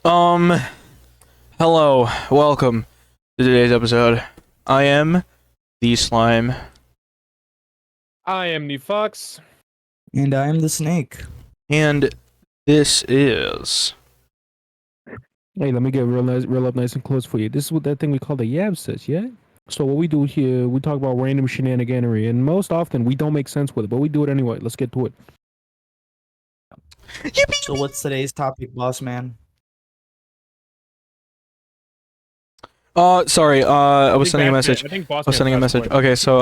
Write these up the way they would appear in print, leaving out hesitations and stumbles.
Um, hello, welcome to today's episode. I am the slime. I am the Fox. And I'm the snake. And this is... Hey, let me get real up nice and close for you. This is what that thing we call the Yap Sesh, yeah? So what we do here, we talk about random shenaniganery, and most often we don't make sense with it, but we do it anyway. Let's get to it. So what's today's topic, boss man? Sorry, I was sending a That's it. message. I think Boss I was Man sending a passed message. away. Okay, so,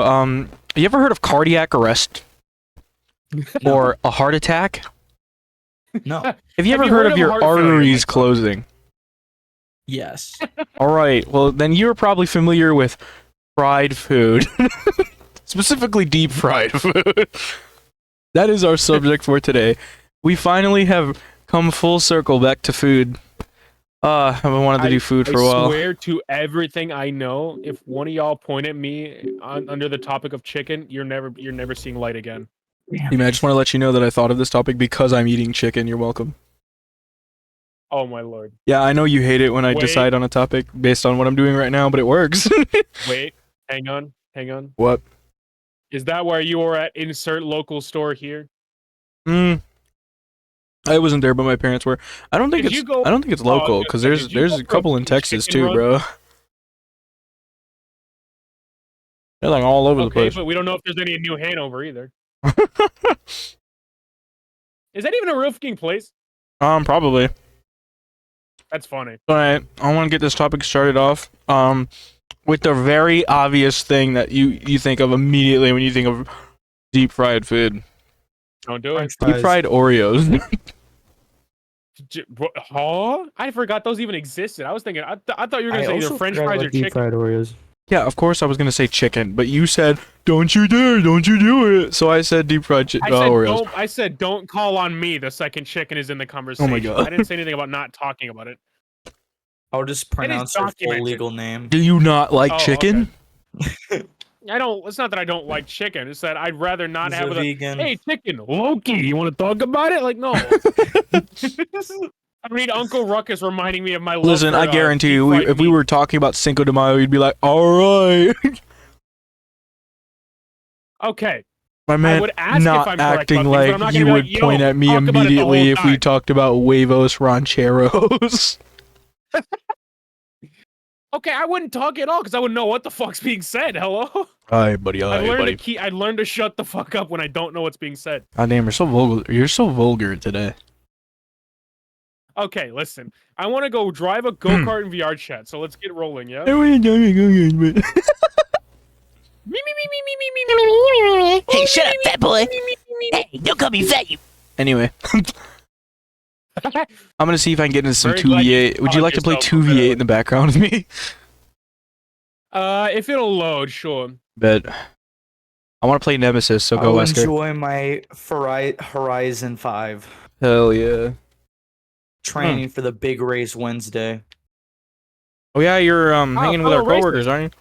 you ever heard of cardiac arrest? No. Or a heart attack? No. Have you Have ever you heard heard of of your heart failure, arteries Mike? closing? Yes. Alright, well, then you're probably familiar with fried food. Specifically deep fried food. That is our subject for today. We finally have come full circle back to food. I've been wanted to do food for a I while. swear to everything I know, if one of y'all point at me under the topic of chicken, you're never seeing light again. I just want to let you know that I thought of this topic because I'm eating chicken. You're welcome. Oh my lord. Yeah, I know you hate it when I Wait. decide on a topic based on what I'm doing right now, but it works. Wait, hang on. What? Is that where you were at insert local store here? I wasn't there, but my parents were. I don't think Did it's. you go- I don't think it's local because did you there's go a for a couple in fucking Texas chicken too, run? bro. They're like all over the Okay, place. but we don't know if there's any in New Hanover either. Is that even a real fucking place? Probably. That's funny. Alright, I want to get this topic started off. With the very obvious thing that you think of immediately when you think of deep fried food. Don't do it. Deep fried Oreos. Huh? I forgot those even existed. I was thinking, I thought you were gonna say either French fries or deep chicken. fried Oreos. Yeah, of course I was gonna say chicken, but you said, "Don't you dare! Don't you do it!" So I said deep fried Oreos. I said don't call on me the second chicken is in the conversation. God. I didn't say anything about not talking about it. I'll just pronounce her full documented. legal name. Do you not like Oh, chicken? okay. I don't. It's not that I don't like chicken. It's that I'd rather not He's have a it. vegan. Hey, chicken, Loki. You want to talk about it? Like, no. I need Uncle Ruckus reminding me of my. Listen, love I for, guarantee you, deep-fried if we meat. were talking about Cinco de Mayo, you'd be like, "All right." Okay. My man, would ask if not I'm correct acting about things, but I'm like not you gonna be would like, "Yo, point at me talk about it the immediately whole if we time." talked about huevos rancheros. Okay, I wouldn't talk at all because I wouldn't know what the fuck's being said. Hello. Hi, buddy. I Hi, learned buddy. to I learned to shut the fuck up when I don't know what's being said. God damn, you're so vulgar. You're so vulgar today. Okay, listen. I want to go drive a go-kart in VR chat, so let's get rolling, yeah? Hey, shut up, fat boy. Hey, don't call me fat, you. Anyway, I'm gonna see if I can get into some Very glad you 2v8. Would you like to play yourself for 2v8 in the background with me? If it'll load, sure. Bet. I want to play Nemesis, so go, I'll Wesker. enjoy my Horizon 5 Hell yeah. training for the big race Wednesday. Oh yeah, you're hanging with our fellow coworkers, aren't you?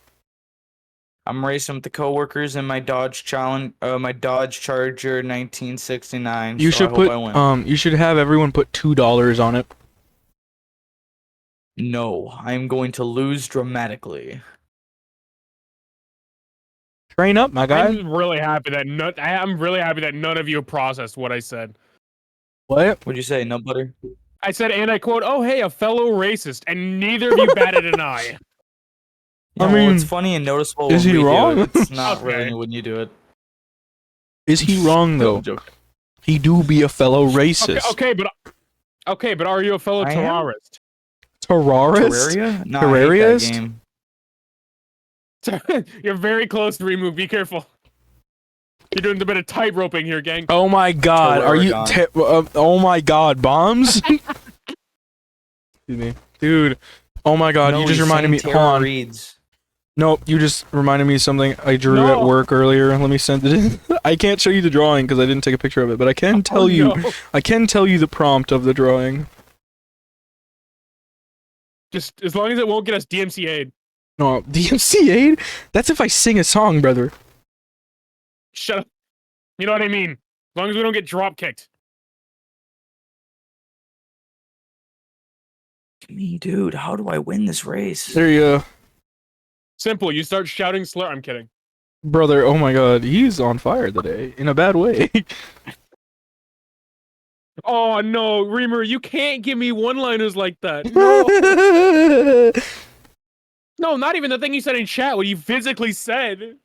I'm racing with the coworkers in my Dodge Charger 1969. You so should I hope put I win. you should have everyone put $2 on it. No, I'm going to lose dramatically. Train up, my guy. I'm really happy that none of you processed what I said. What? What'd you say? No butter? I said, and I quote, "Oh hey, a fellow racist," and neither of you batted an eye. Yeah, I well, mean, it's funny and noticeable. is when he we do wrong? it. It's not Okay. really when you do it. Is he wrong No, though? I'm joking. He do be a fellow racist. Okay, but are you a fellow I am? terrorist? Terrorist? Terraria? No, Terrariast? I hate that game. You're very close to remove. Be careful. You're doing a bit of tight roping here, gang. Oh my god, are you oh my god, bombs? Excuse me. Dude, oh my god, No, you just he's reminded me, saying hold on. Reads. Nope, you just reminded me of something I drew No. at work earlier. Let me send it in. I can't show you the drawing because I didn't take a picture of it, but I can tell you, No. I can tell you the prompt of the drawing. Just as long as it won't get us DMCA'd. No, DMCA? That's if I sing a song, brother. Shut up. You know what I mean? As long as we don't get drop kicked. me, dude. How do I win this race? There you go. Simple. You start shouting slur. I'm kidding. Brother, oh my god, he's on fire today. In a bad way. Oh no, Reamer, you can't give me one-liners like that. No. No, not even the thing you said in chat. What you physically said.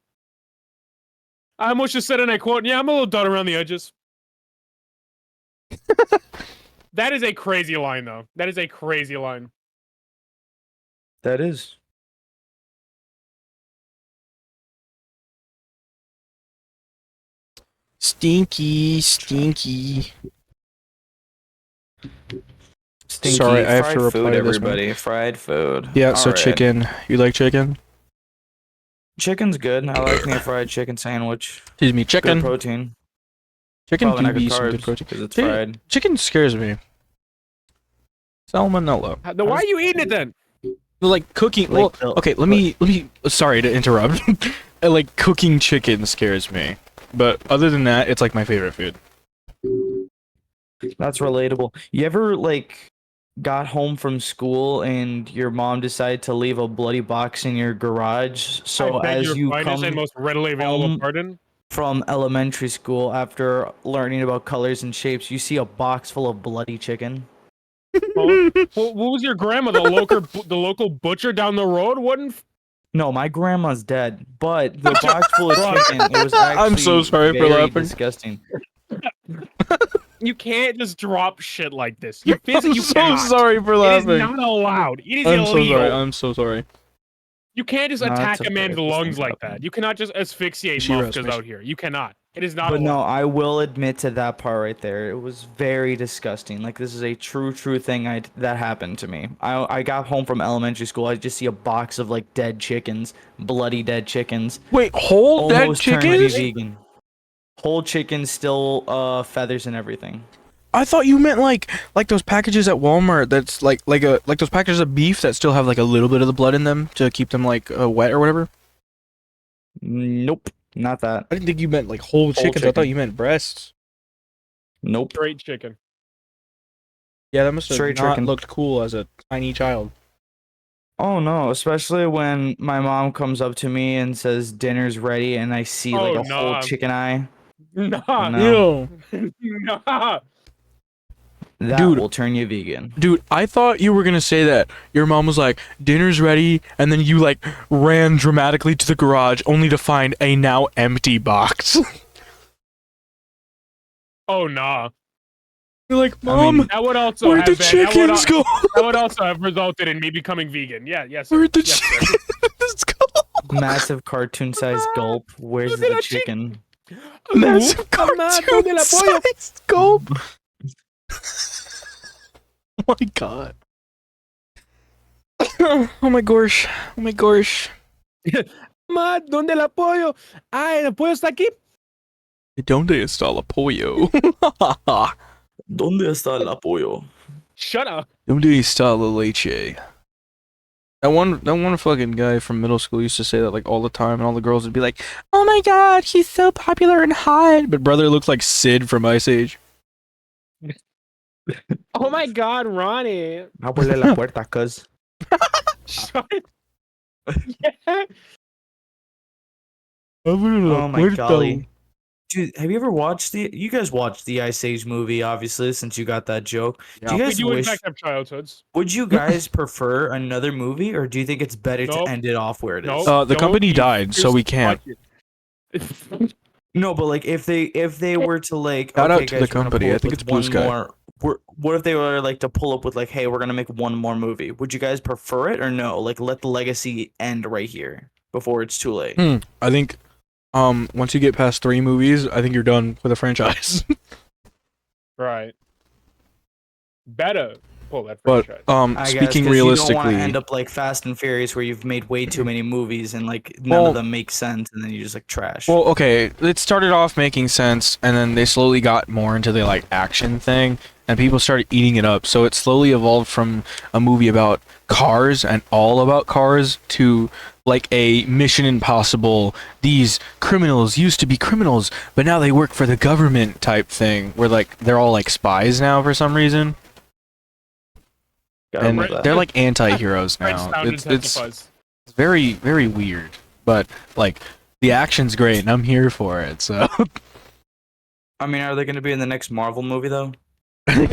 I almost just said, and I quote, "Yeah, I'm a little done around the edges." That is a crazy line, though. That is a crazy line. That is. Stinky, stinky. Stinky Sorry, I have to fried reply food, to this one. everybody. Fried food. Yeah, so Alright. chicken. You like chicken? Chicken's good. I like me a fried chicken sandwich. Excuse me, Good chicken. protein. Chicken Probably do not good be some good carbs protein. because it's Chicken- fried. Chicken scares me. Salmonella. Then why are you eating it then? Like cooking. Like Well, the- okay. Let me. Sorry to interrupt. Like cooking chicken scares me, but other than that, it's like my favorite food. That's relatable. You ever like got home from school and your mom decided to leave a bloody box in your garage? So I beg as your you finest and come most readily available home- pardon. from elementary school after learning about colors and shapes, you see a box full of bloody chicken. Huh? What was your grandma, the local butcher down the road? Wouldn't No, my grandma's dead, but the box full of chicken, it was actually I'm so sorry for very laughing. disgusting. you can't just drop shit like this. You physically I'm you so cannot. sorry for It is laughing. not allowed. It is I'm illegal. so sorry. I'm so sorry. You can't just No, it's attack okay. a man's Just lungs think like about that. You cannot just asphyxiate She motherfuckers roast me. out here. You cannot. It is not But no, allowed. I will admit to that part right there. It was very disgusting. Like this is a true thing that happened to me. I got home from elementary school. I just see a box of like dead chickens, bloody dead chickens. Wait, whole dead Almost turned me chickens? vegan. Whole chicken, still feathers and everything. I thought you meant like those packages at Walmart. That's like those packages of beef that still have like a little bit of the blood in them to keep them like wet or whatever. Nope, not that. I didn't think you meant like whole chickens. I thought chicken. you meant breasts. Nope. Straight chicken. Yeah, that must have Straight not chicken. looked cool as a tiny child. Oh no, especially when my mom comes up to me and says dinner's ready and I see like Oh, a whole nah. chicken eye. Nah. No. Nah. That Dude. will turn you vegan. Dude, I thought you were gonna say that your mom was like, dinner's ready, and then you like ran dramatically to the garage only to find a now empty box. Oh nah. You're like, I Mom, mean, That would also where'd have the been, chickens go? that would also have resulted in me becoming vegan. Yeah, yes. Where'd the Yes, sir. chickens go? Massive cartoon-sized gulp. Where's Look at the that chicken? Massive Mamá, ¿dónde la pollo? cartoon-sized gulp. Oh my god. Oh my gosh. Oh my gosh. Ma, ¿dónde el apoyo? Ah, el apoyo está aquí. ¿Dónde está el pollo? ¿Dónde está el apoyo? Shut up. ¿Dónde está la leche? That one fucking guy from middle school used to say that like all the time, and all the girls would be like, "Oh my god, he's so popular and hot." But brother looked like Sid from Ice Age. Oh my god, Ronnie. Ábrele la puerta, cuz. Shut yeah. Oh my golly. Dude, have you ever watched you guys watched the Ice Age movie, obviously, since you got that joke. Do you We guys do in wish, fact have childhoods. would you guys prefer another movie, or do you think it's better Nope. to end it off where it is? Nope. The Don't company you died, so we can't. fuck No, but like if they were to like Shout out okay, to guys, the we're gonna company. pull I up think with it's Blue one Sky. more- what if they were like to pull up with like, hey, we're gonna make one more movie? Would you guys prefer it or no? Like let the legacy end right here before it's too late. I think once you get past 3 movies, I think you're done with a franchise. Right. Better pull that But franchise. I guess, speaking 'cause you don't realistically, want to end up like Fast and Furious, where you've made way too many movies and like none Well- of them make sense, and then you just like trash. well, okay, it started off making sense, and then they slowly got more into the like action thing, and people started eating it up. So it slowly evolved from a movie about cars and all about cars to like a Mission Impossible. These criminals used to be criminals, but now they work for the government type thing, where like they're all like spies now for some reason. Gotta and love that. they're like anti-heroes French now. sound It's intensifies. very, very weird, but like the action's great, and I'm here for it. So I mean, are they gonna be in the next Marvel movie though? fucking,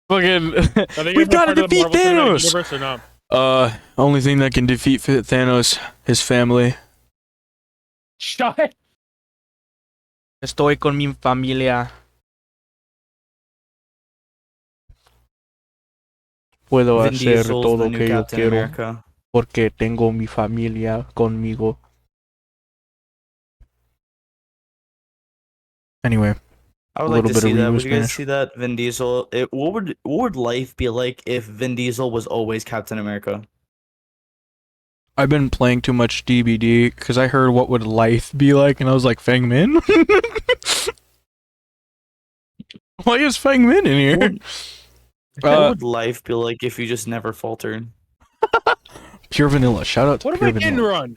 Are they we've got to part of the defeat Marvel Cinematic Thanos. Universe or not? Only thing that can defeat Thanos, his family. Shut. Estoy con mi familia. Puedo Vin hacer Diesel's todo the lo new que yo Captain quiero America. porque tengo mi familia conmigo. Anyway, I would A like little to bit of see that. Remu Would you guys Spanish. see that? Vin Diesel. What would life be like if Vin Diesel was always Captain America? I've been playing too much DBD because I heard what would life be like, and I was like, Fang Min? Why is Fang Min in here? What would life be like if you just never faltered? Pure Vanilla. Shout out to What if Pure I didn't Vanilla. run?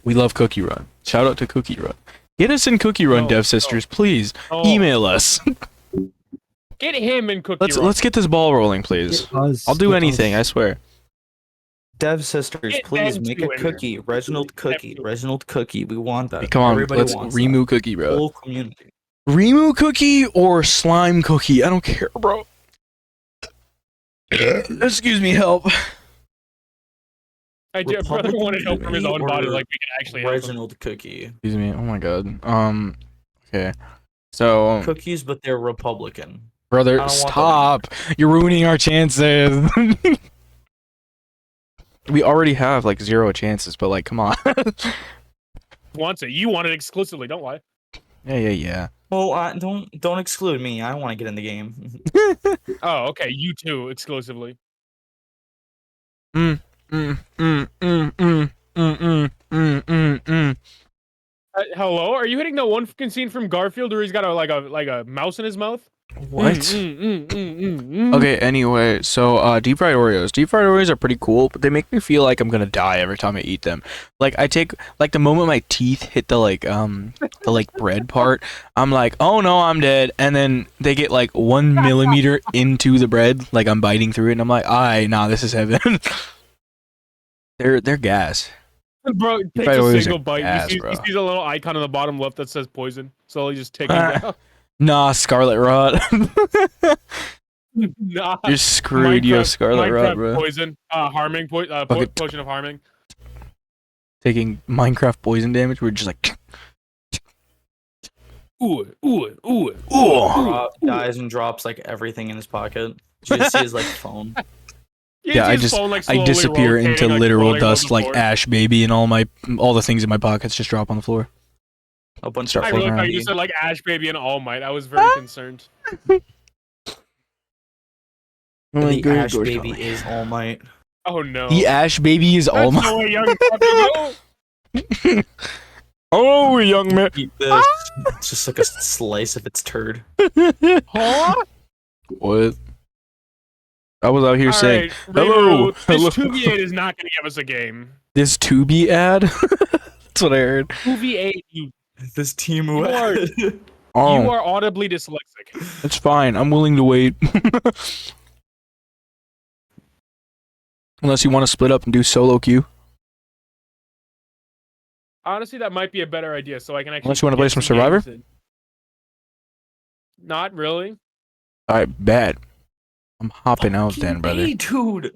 We love Cookie Run. Shout out to Cookie Run. Get us in Cookie Run, No, Dev Sisters, please. Oh, Email us. Get him in Cookie Run. Let's get this ball rolling, please. I'll do anything, I swear. Dev Sisters, Get please them make two a in here. cookie. Reginald Cookie. Reginald Cookie. We want that. Come on, Everybody let's wants Remu Cookie, that. bro. Whole community. Remu Cookie or Slime Cookie? I don't care, bro. Excuse me, help. I do. Brother wanted help from his own body, like we can actually help him. Reginald Cookie. Excuse me. Oh my god. Okay. So, Cookies, but they're Republican. I brother, don't want that stop. You're ruining our chances. We already have like 0 chances, but like, come on. Wants it. You want it exclusively. Don't lie. Yeah. Oh, don't exclude me. I want to get in the game. Oh, okay. You too, exclusively. Mm. Hello? Are you hitting the one fucking scene from Garfield where he's got a mouse in his mouth? What? Okay, anyway, so deep fried Oreos. Deep fried Oreos are pretty cool, but they make me feel like I'm gonna die every time I eat them. Like I take like the moment my teeth hit the bread part, I'm like, oh no, I'm dead. And then they get like 1 millimeter into the bread, like I'm biting through it, and I'm like, nah, this is heaven. They're gas. Bro, Deep takes fried a Oreos single are bite. gas, He bro. sees a little icon on the bottom left that says poison. Slowly just taking Ah. down. Nah, Scarlet Rot. Nah. You're screwed, you have Scarlet Rot, Minecraft bro. poison. Harming. Fucking- Potion of harming. Taking Minecraft poison damage, we're just like, Ooh. ooh. Rob dies and drops like everything in his pocket. You just see his like phone. You Yeah, see I his just- phone, like, I slowly disappear rotating, into like, literal rolling on dust the like floor. Ash Baby, and all the things in my pockets just drop on the floor. A bunch Start I of really floating thought around. you said like Ash Baby and All Might. I was very concerned. the Ash Baby is All Might. Oh no. The Ash Baby is all That's my. the way young puppy go. Oh, young man. Eat this. It's just like a slice of its turd. Huh? What? I was out here All saying, right, hello, Rimuru, hello. This 2v8 is not going to give us a game. this to be ad? That's what I heard. 2v8, you This team You are- you Oh, are audibly dyslexic. it's fine. I'm willing to wait. Unless you want to split up and do solo queue. Honestly, that might be a better idea, so I can actually. Unless you wanna get play some Survivor? games in. Not really. Alright, bad. I'm hopping out then, brother. Hey, dude.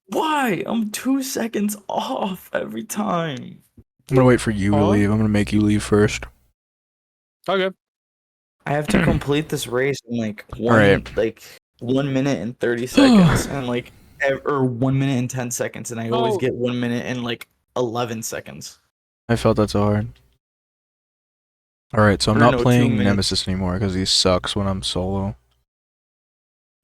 Why? I'm 2 seconds off every time. I'm gonna wait for you to Huh? leave. I'm gonna make you leave first. Okay. I have to complete this race in like Alright. 1 minute and 30 seconds, and or 1 minute and 10 seconds, and I always Oh. get 1 minute and 11 seconds. I felt that so hard. Alright, so I'm Or not no, 2 playing minutes. Nemesis anymore because he sucks when I'm solo.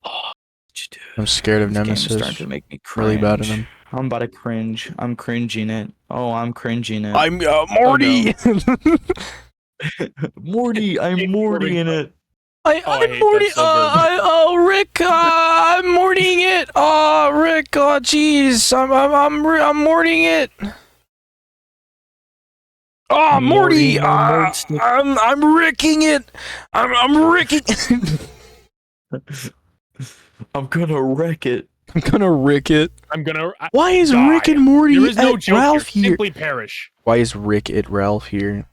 What you do? I'm scared of This game is Nemesis. starting to make me cringe. Really bad at him. I'm about to cringe. I'm cringing it. Oh, I'm cringing it. I'm Morty! Morty. I'm Morty in it. I I'm hate Morty. that so Oh, Rick. I'm Mortying it. Oh, Rick. Oh, jeez. I'm Mortying it. Oh, Morty. Morty, no more stick. I'm Ricking it. I'm Ricking. I'm gonna wreck it. I'm gonna Rick it. I'm gonna. Why is die. Rick and Morty There is no at joke Ralph here. here? Simply perish. Why is Rick at Ralph here?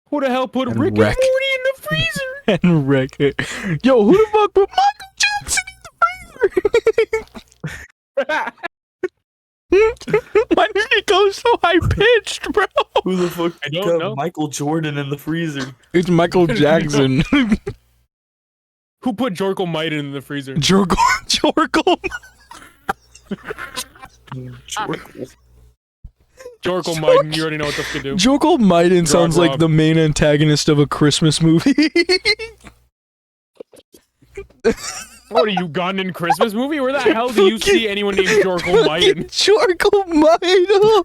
Who the hell put And Rick wreck. and Morty in the freezer? And Rick it. Yo, who the fuck put Michael Jackson in the freezer? Why did it go so high pitched, bro? Who the fuck I don't got know. Michael Jordan in the freezer? It's Michael Jackson. Who put Jorkle Might in the freezer? Jorkle. Jorkle Might, you already know what this could do. Jorkle Maiden sounds like Rob. the main antagonist of a Christmas movie. What are you, Ugandan Christmas movie? Where the hell do you see anyone named Jorkle Might? Jorkle Maiden.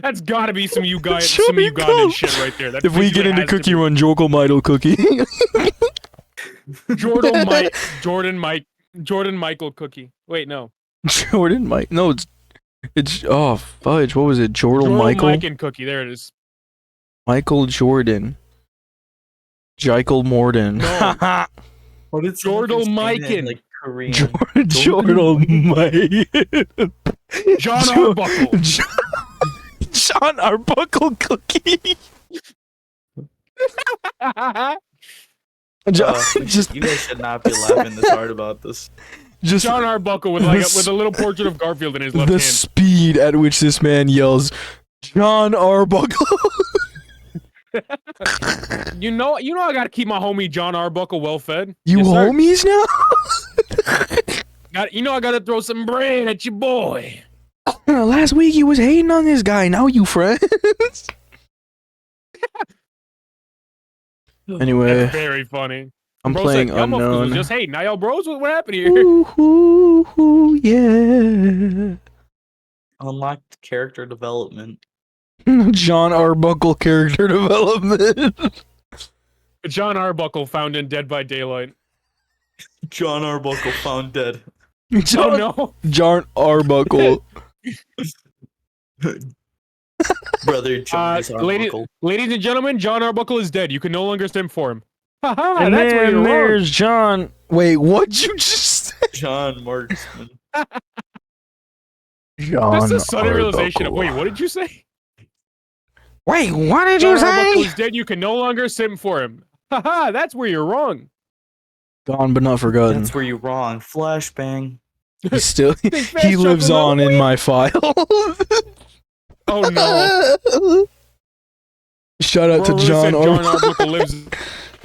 That's gotta be some Ugandan Jorkle. shit right there. That If we get into Cookie Run, Jorkle Maidel cookie. Jordan Michael Cookie. Wait, no. Jordan Mike. No, it's oh fudge. What was it? Jordan Michael. Mike and Cookie. There it is. Michael Jordan. Jekyll Morden. No. What did Jordal Miken. like Korean? Jordan Mike. John Jo- Arbuckle. John Arbuckle cookie. Just You guys should not be laughing this hard about this. just John Arbuckle with with a little portrait of Garfield in his left the hand. speed at which this man yells, John Arbuckle. You know I gotta keep my homie John Arbuckle well fed. You Yes, sir. homies now? I gotta throw some bread at your boy. Last week you was hating on this guy. Now you friends. Anyway, That's very funny. I'm Bro playing said, "Y'all motherfuckers was Unknown. just hating. Now y'all bros, what happened here? Ooh, yeah. Unlocked character development. John Arbuckle character development. John Arbuckle found in Dead by Daylight. John Arbuckle found dead. John, Oh no. John Arbuckle. Brother John ladies Arbuckle. and gentlemen, John Arbuckle is dead. You can no longer stim for him. Haha, And that's where then you're wrong. there's John. Wait, what'd you just say? John Marksman. John That's a sudden realization of, Arbuckle. wait, what did you say? Wait, what did John you Arbuckle say? is dead. You can no longer sim for him. Haha, that's where you're wrong. Gone but not forgotten. That's where you're wrong. Flashbang. He's still Big fast he lives chuckle, on in no. my file. Oh no. Shout out Bro, to listen, John John Arbuckle. Arbuckle lives.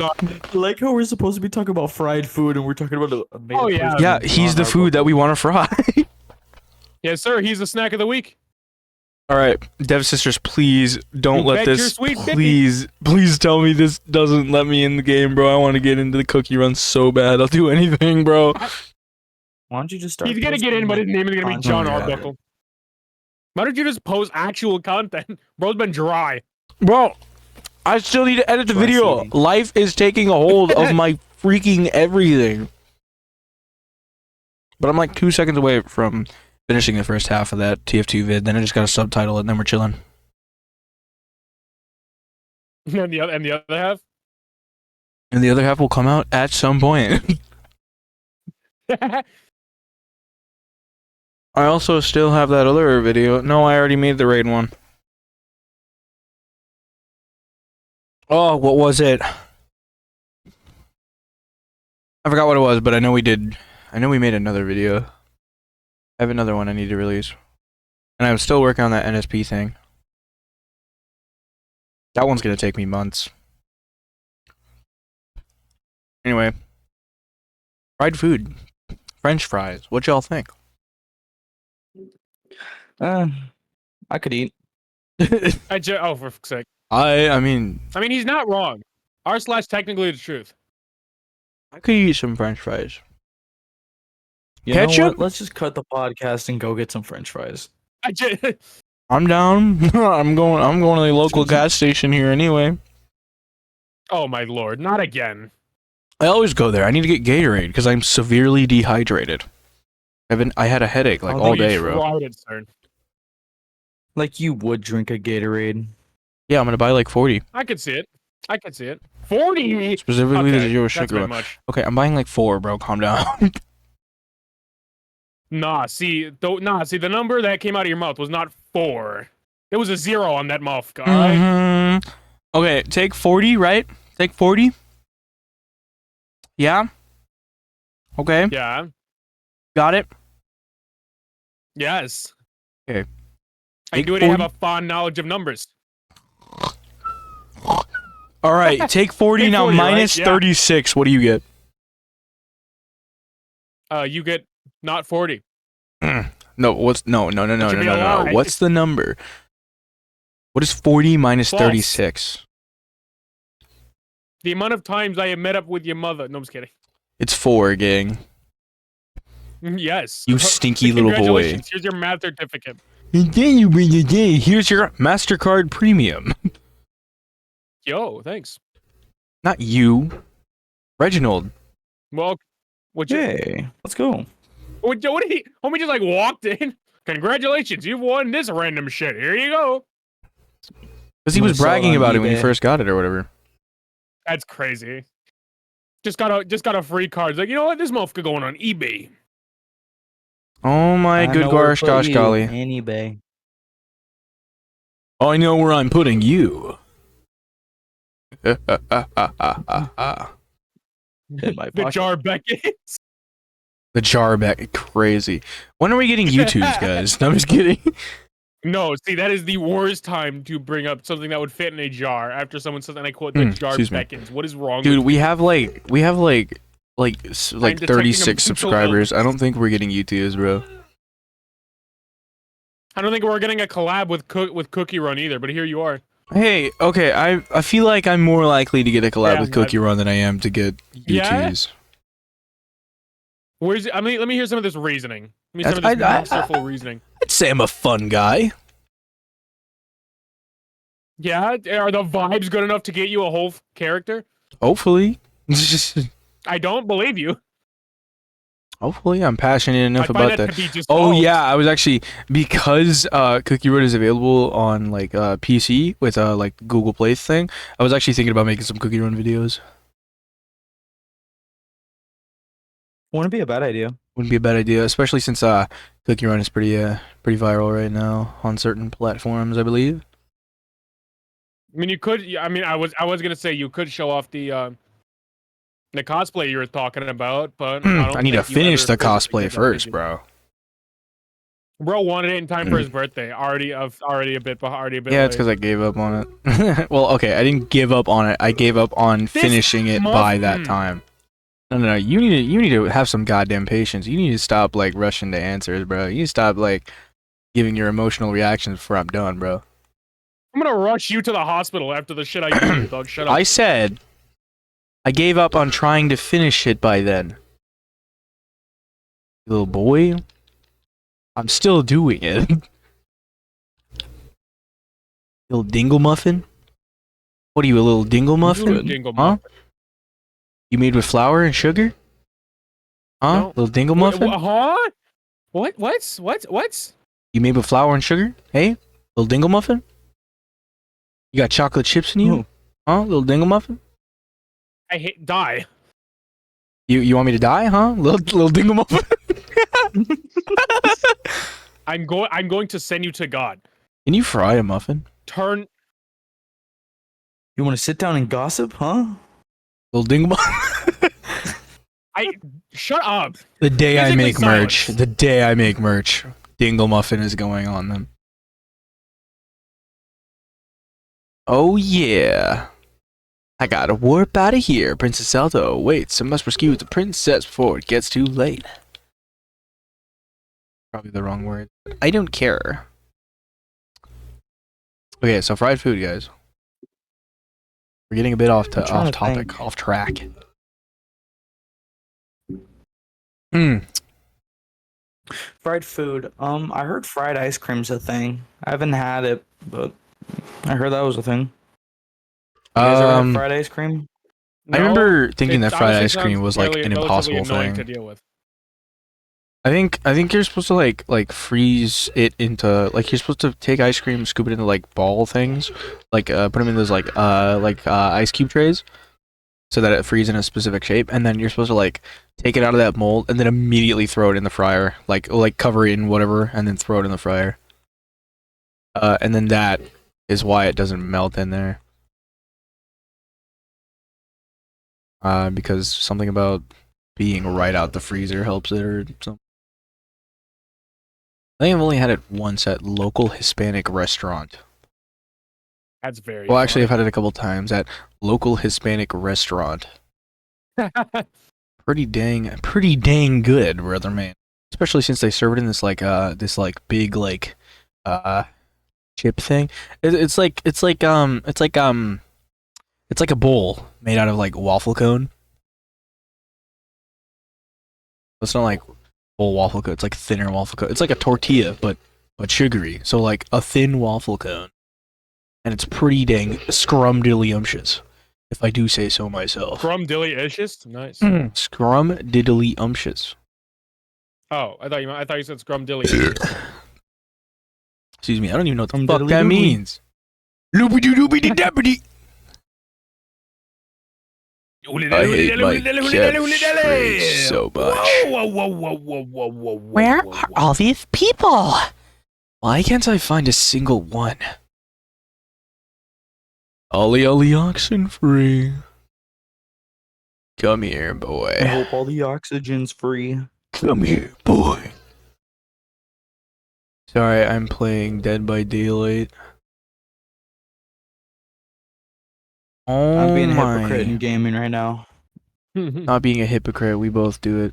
I like how we're supposed to be talking about fried food and we're talking about a Oh, yeah. Yeah, he's the food that we want to fry. Yes, sir. He's the snack of the week. All right, Dev Sisters, please don't You let bet your this. sweet bippy. Please tell me this doesn't let me in the game, bro. I want to get into the cookie run so bad. I'll do anything, bro. Why don't you just start? He's gonna get in, but his name is gonna be content? John Oh, yeah. Arbuckle. Why don't you just post actual content? Bro's been dry. Bro, I still need to edit the Dry video. seating. Life is taking a hold of my freaking everything. But I'm like 2 seconds away from finishing the first half of that TF2 vid. Then I just gotta subtitle it, and then we're chilling. And the other half. And the other half will come out at some point. I also still have that other video. No, I already made the raid one. Oh, what was it? I forgot what it was, but I know we did. I know we made another video. I have another one I need to release. And I'm still working on that NSP thing. That one's gonna take me months. Anyway. Fried food. French fries. What y'all think? I could eat. Oh, for fuck's sake. I mean, He's not wrong. R/ technically the truth. I could eat some French fries. You know Ketchup? what? Let's just cut the podcast and go get some French fries. I'm down. I'm going to the local gas station here anyway. Oh my lord, not again. I always go there. I need to get Gatorade because I'm severely dehydrated. I had a headache like Oh, all You day, bro. tried it, sir. Like you would drink a Gatorade. Yeah, I'm gonna buy like 40. I could see it. I can see it. 40. Specifically the Okay, zero that's a sugar bit one. much. Okay, I'm buying like 4, bro. Calm down. Nah, see, the number that came out of your mouth was not 4. There was a 0 on that mouth, all right? Mhm. Okay, take 40, right? Take 40. Yeah. Okay, Yeah. got it. Yes. Okay. I Take do it to have 40. a fond knowledge of numbers. All right, take 40 Take now. 40, right? Minus Yeah. 36. What do you get? You get not 40. No, what's no. That should be a lie. What's the number? What is 40 minus False. 36? The amount of times I have met up with your mother. No, I'm just kidding. It's 4, gang. Yes. You stinky little boy. Congratulations. Here's your math certificate. And then you win the day. Here's your MasterCard Premium. Yo, thanks. Not you. Reginald. Well, what you? Hey, let's go. What did he? Homie just like walked in. Congratulations, you've won this random shit. Here you go. Because he I'm was gonna sell it bragging on about it when he eBay. first got it or whatever. That's crazy. Just got a free card. It's like, you know what? This motherfucker going on eBay. Oh my I good know where to gosh put gosh you, golly. in eBay. I know where I'm putting you. In my The pocket. jar Beckett. The jar back. Crazy. When are we getting YouTubes, guys? No, I'm just kidding. No, see, that is the worst time to bring up something that would fit in a jar after someone says, and I quote, the jar excuse me. beckons. What is wrong Dude, with we have like detecting a 36 mental subscribers. I don't think we're getting YouTubes, bro. I don't think we're getting a collab with Cookie Run either, but here you are. Hey, okay, I feel like I'm more likely to get a collab Yeah, with Cookie Run than I am to get Yeah? YouTubes. Where's let me hear some of this reasterful reasoning. I'd say I'm a fun guy. Yeah, are the vibes good enough to get you a whole character? Hopefully. I don't believe you. Hopefully, I'm passionate enough I find about that that. to be just Oh false. yeah, I was actually because Cookie Road is available on like PC with like Google Play thing. I was actually thinking about making some Cookie Run videos. Wouldn't be a bad idea. Wouldn't be a bad idea, especially since Cookie Run is pretty viral right now on certain platforms, I believe. I mean, you could. I mean, I was gonna say you could show off the cosplay you were talking about, but I need to think you finish ever the physically cosplay did that, first, did you? bro. Bro wanted it in time for his birthday. Already a bit. Yeah, it's because I gave up on it. Well, okay, I didn't give up on it. I gave up on finishing it by that time. No. You need to have some goddamn patience. You need to stop like rushing to answers, bro. You need to stop like giving your emotional reactions before I'm done, bro. I'm gonna rush you to the hospital after the shit I do, dog. Shut up. I said I gave up on trying to finish it by then. Little boy, I'm still doing it. Little dingle muffin? What are you, a little dingle muffin? Dingle Huh? muffin. You made with flour and sugar? Huh? No. Little dingle muffin? Huh? What? You made with flour and sugar? Hey? Little dingle muffin? You got chocolate chips in you? Ooh. Huh? Little dingle muffin? I hate die. You want me to die, huh? Little dingle muffin? I'm going to send you to God. Can you fry a muffin? Turn. You want to sit down and gossip, huh? Little dingle muffin? Shut up. The day I Physically make merch. silence. The day I make merch. Dingle muffin is going on them. Oh yeah. I gotta warp out of here. Princess Zelda waits and must rescue the princess before it gets too late. Probably the wrong word. I don't care. Okay, so fried food, guys. We're getting a bit off trying to topic, think. off track. Hmm. Fried food. I heard fried ice cream's a thing. I haven't had it, but I heard that was a thing. You guys ever had fried ice cream? I remember thinking It that fried honestly ice cream sounds was like really- an relatively impossible annoying thing. to deal with. I think you're supposed to like freeze it into like you're supposed to take ice cream, scoop it into like ball things, like put them in those like ice cube trays, so that it freezes in a specific shape, and then you're supposed to like take it out of that mold and then immediately throw it in the fryer, like cover it in whatever, and then throw it in the fryer. And then that is why it doesn't melt in there. Because something about being right out the freezer helps it or something. I think I've only had it once at local Hispanic restaurant. That's very. Well, actually, I've had it a couple times at local Hispanic restaurant. Pretty dang good, brother man. Especially since they serve it in this big chip thing. It's like a bowl made out of like waffle cone. It's not like full waffle cone. It's like thinner waffle cone. It's like a tortilla, but sugary. So like a thin waffle cone, and it's pretty dang scrumdiddlyumptious, if I do say so myself. Scrumdiddlyumptious? Nice. Scrumdiddlyumptious. Oh, I thought you said scrumdiddly. Excuse me, I don't even know what the fuck that means. Loopy-doo-doopy-dee-dappity. I hate my catchphrase so much. Whoa. Where are all these people? Why can't I find a single one? Ollie oxen free. Come here, I boy. hope all the oxygen's free. Come here, boy. Sorry, I'm playing Dead by Daylight. Oh I'm being a my. hypocrite in gaming right now. Not being a hypocrite, we both do it.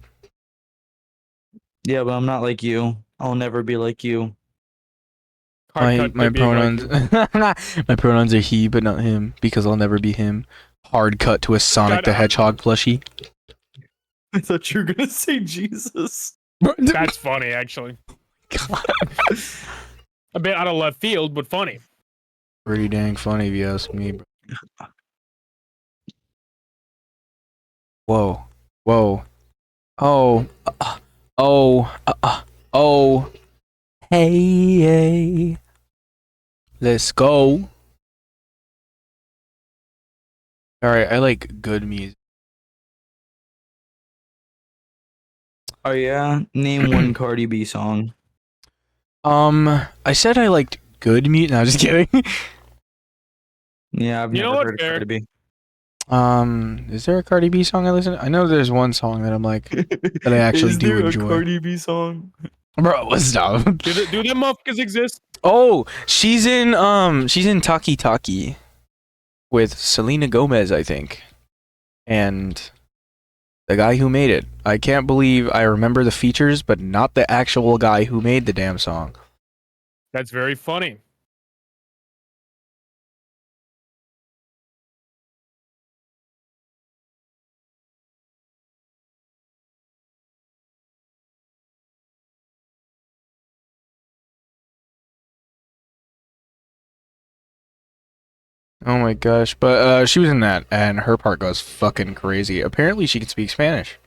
Yeah, but I'm not like you. I'll never be like you. My pronouns my pronouns are he but not him because I'll never be him. Hard cut to a Sonic the Hedgehog plushie. I thought you were gonna say Jesus. That's funny, actually. A bit out of left field, but funny. Pretty dang funny if you ask me. Whoa. Oh. Hey. Let's go. Alright, I like good music. Oh yeah? Name one Cardi B song. I said I liked good music. No, just kidding. Yeah, I've You know never what, heard of Eric? Cardi B. Is there a Cardi B song I listen to? I know there's one song that I'm like, that I actually Is do there enjoy. a Cardi B song? Bro, stop. Do them motherfuckers exist? Oh, she's in Taki Taki with Selena Gomez, I think. And the guy who made it. I can't believe I remember the features, but not the actual guy who made the damn song. That's very funny. Oh my gosh, but she was in that, and her part goes fucking crazy. Apparently she can speak Spanish.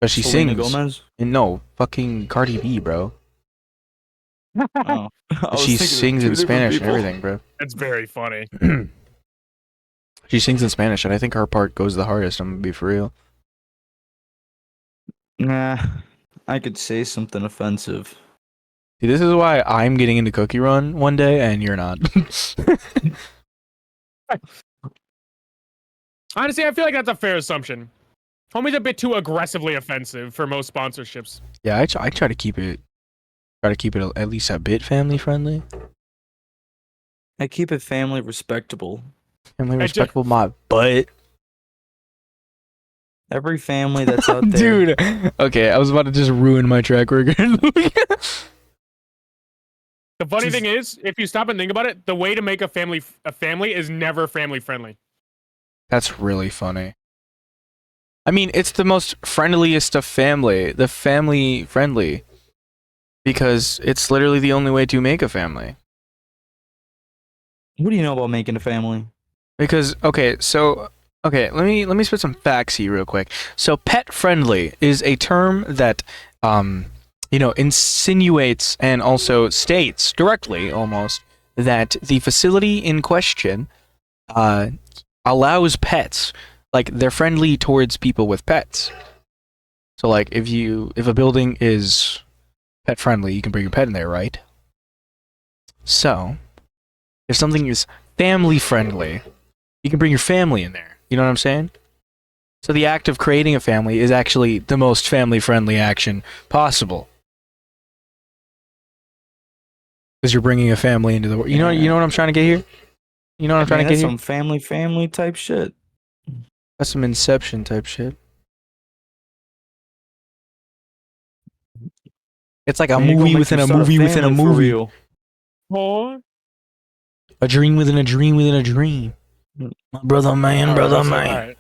But she Selena sings. Gomez? No, fucking Cardi B, bro. Oh. I was She thinking of sings two in different Spanish and people. everything, bro. That's very funny. She sings in Spanish, and I think her part goes the hardest, I'm gonna be for real. Nah, I could say something offensive. See, this is why I'm getting into Cookie Run one day, and you're not. Honestly, I feel like that's a fair assumption. Homie's a bit too aggressively offensive for most sponsorships. Yeah, I try to keep it at least a bit family friendly. I keep it family respectable. Family respectable, my butt. Every family that's out there. Dude, okay, I was about to just ruin my track record. The funny thing is, if you stop and think about it, the way to make a family is never family friendly. That's really funny. I mean, it's the most friendliest of family. The family friendly. Because it's literally the only way to make a family. What do you know about making a family? Because, okay, so Okay, let me spit some facts here real quick. So, pet friendly is a term that, insinuates and also states directly almost that the facility in question allows pets, like they're friendly towards people with pets. So, like if a building is pet friendly, you can bring your pet in there, right? So, if something is family friendly, you can bring your family in there. You know what I'm saying? So the act of creating a family is actually the most family-friendly action possible. Because you're bringing a family into the world. You know what I'm trying to get here? You know what I'm trying to that's get here? some family type shit. That's some Inception type shit. It's like a Man, you gonna movie make within me a start movie within a family for movie. real. Oh, A dream within a dream within a dream. Brother man, brother man. alright.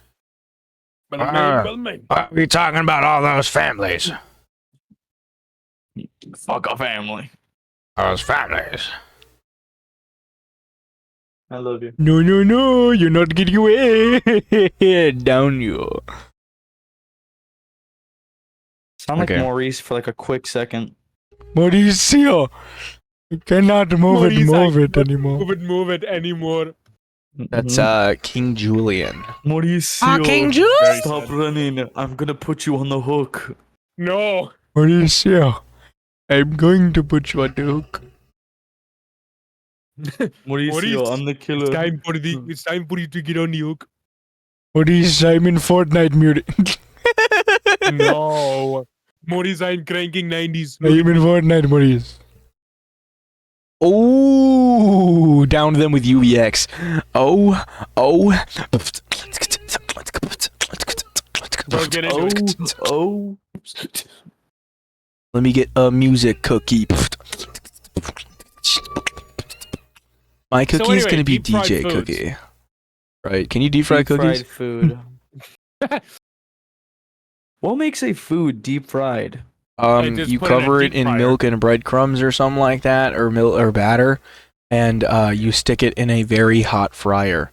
Brother man. Why are we talking about all those families? Fuck a family. Those families. I love you. No, you're not getting away. Down you. Sound like Okay. Maurice for like a quick second. Mauricio, you cannot move it anymore. Move it anymore. That's King Julian. Mauricio. King Julian. Stop running. I'm gonna put you on the hook. No. Mauricio, I'm going to put you on the hook. Mauricio, I'm the killer. It's time for you to get on the hook. Maurice, I'm in Fortnite mutant. No. Maurice, I'm cranking 90s. I'm in Fortnite, Maurice. Oh, down them with UVX. Oh. Don't get into it. Oh. Let me get a music cookie. My cookie is anyway, gonna be deep-fried DJ foods. cookie. Right? Can you deep fry cookies? Fried food. What makes a food deep fried? just You put it in a cover it deep in fryer. milk and breadcrumbs or something like that, or milk or batter, and you stick it in a very hot fryer.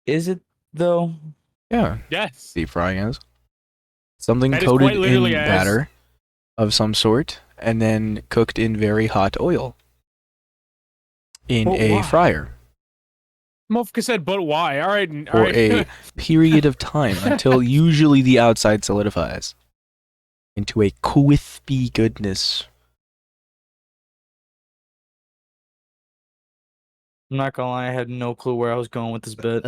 Is it though? Yeah, Yes. deep frying is something That is coated quite in literally as- batter of some sort, and then cooked in very hot oil in But a why? fryer Mofka said, but why? All right. for a period of time until usually the outside solidifies into a crispy goodness. I'm not gonna lie, I had no clue where I was going with this bit.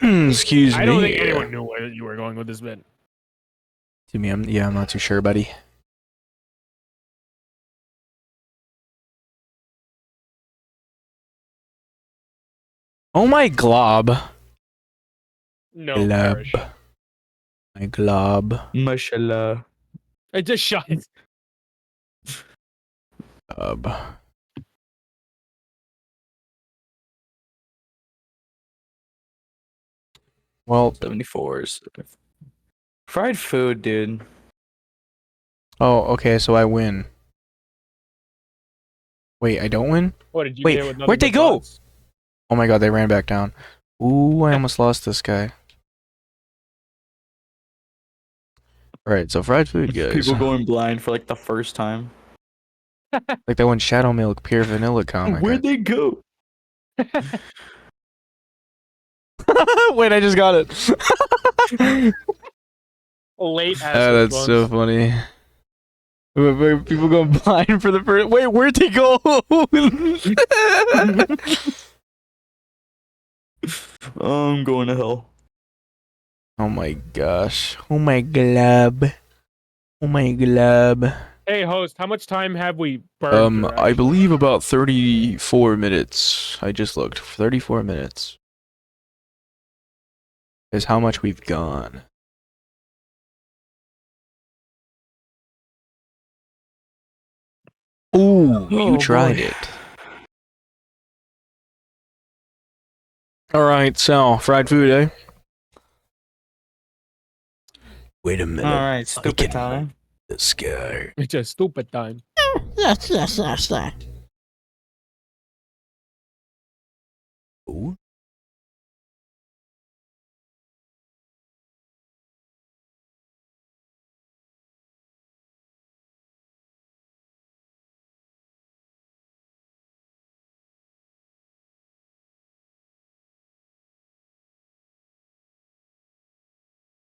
Excuse me. I don't think anyone knew where you were going with this bit. To me, I'm not too sure, buddy. Oh my glob. No, Glob. perish. My glob. Mashallah. I just shot it. Glob. Well, 74s. Fried food, dude. oh, okay, so I win. Wait, I don't win? What did you Wait, get with nothing where'd they but go? thoughts? Oh my god, they ran back down. Ooh, I almost lost this guy. Alright, so fried food, guys. People going blind for like the first time. Like that one Shadow Milk Pure Vanilla comic. Where'd they go? Wait, I just got it. Late as Oh, that's so funny. Wait, people go blind for the first. Wait, where'd they go? I'm going to hell. Oh my gosh. Oh my glob. Oh my glob. Hey, host, how much time have we burned? through, I actually? believe about 34 minutes. I just looked. 34 minutes is how much we've gone. Ooh, you Oh, tried boy. it. Alright, so, fried food, eh? Wait a minute. Alright, stupid can- time. This guy. It's a stupid time. Yes. Ooh.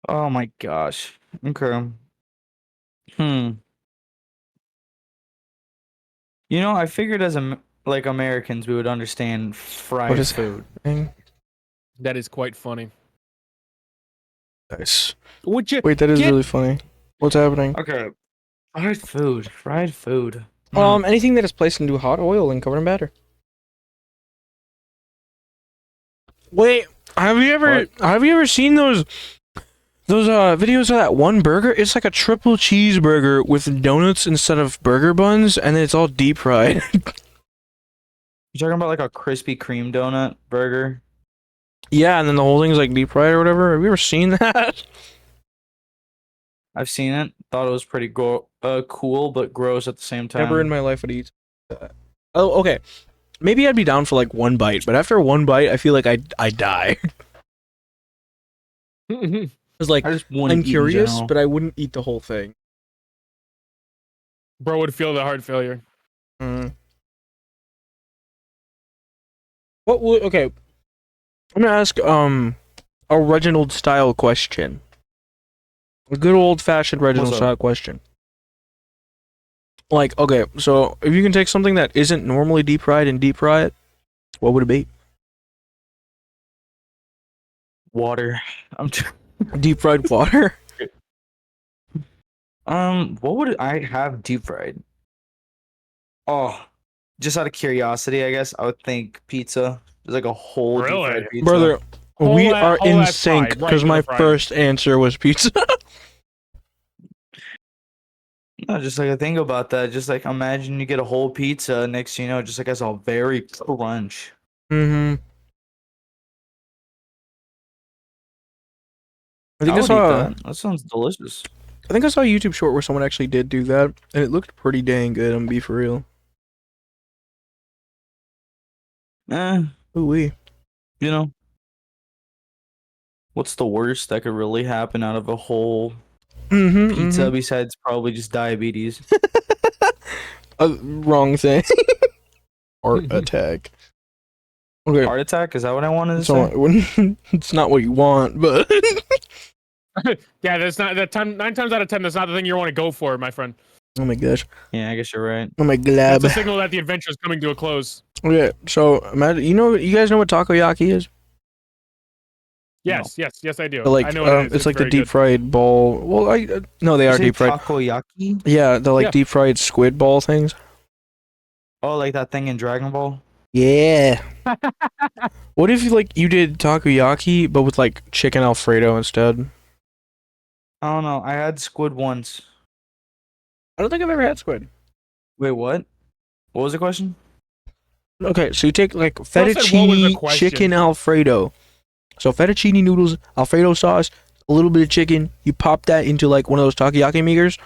Oh my gosh. Okay. Hmm. You know, I figured as like Americans we would understand What fried is food. happening? That is quite funny. Nice. Would you Wait, that is get really funny. What's happening? Okay. Fried food. Fried food. Anything that is placed into hot oil and covered in batter. Wait, have you ever seen those videos of that one burger? It's like a triple cheeseburger with donuts instead of burger buns, and then it's all deep fried. You talking about like a Krispy Kreme donut burger? Yeah, and then the whole thing's like deep fried or whatever. Have you ever seen that? I've seen it. Thought it was pretty cool, but gross at the same time. Never in my life would eat that. Oh, okay. Maybe I'd be down for like one bite, but after one bite, I feel like I'd die. Cause like I just wouldn't I'm eat in curious, general. but I wouldn't eat the whole thing. bro would feel the heart failure? Mm. What would okay? I'm gonna ask a Reginald style question. A good old fashioned Reginald What's up? style question. Like, okay, so if you can take something that isn't normally deep fried and deep fry it, what would it be? Water. I'm tr- Deep fried water? what would I have deep fried? Oh, just out of curiosity, I guess I would think pizza. There's like a whole deep Really? fried pizza. Brother, we are in ass sync fried, because my regular fried. first answer was pizza. No, just like I think about that. Just like imagine you get a whole pizza, next you know, just like has a very crunch. Mm-hmm. I think I I would eat saw that. That sounds delicious. I think I saw a YouTube short where someone actually did do that, and it looked pretty dang good, I'm gonna be for real. Ooh wee. You know, what's the worst that could really happen out of a whole Mm-hmm. pizza besides probably just diabetes? Wrong thing. Heart attack. Okay. Heart attack? Is that what I wanted to So say? it's not what you want, but Yeah, that's not that time. 9 times out of 10, that's not the thing you want to go for, my friend. oh my gosh. Yeah, I guess you're right. Oh my That's glab. a signal that the adventure is coming to a close. Okay, so imagine you guys know what takoyaki is? Yes, yes, I do. Like I know what it is. it's like the very deep good. fried ball. Well, no, they You are say deep fried. takoyaki? Yeah, they're like Yeah. deep fried squid ball things. Oh, like that thing in Dragon Ball? Yeah. What if you did takoyaki but with like chicken alfredo instead? I don't know. I had squid once. I don't think I've ever had squid. Wait, what? What was the question? Okay, so you take like said, what was the fettuccine question? chicken alfredo. So fettuccine noodles, alfredo sauce, a little bit of chicken. You pop that into like one of those takoyaki makers,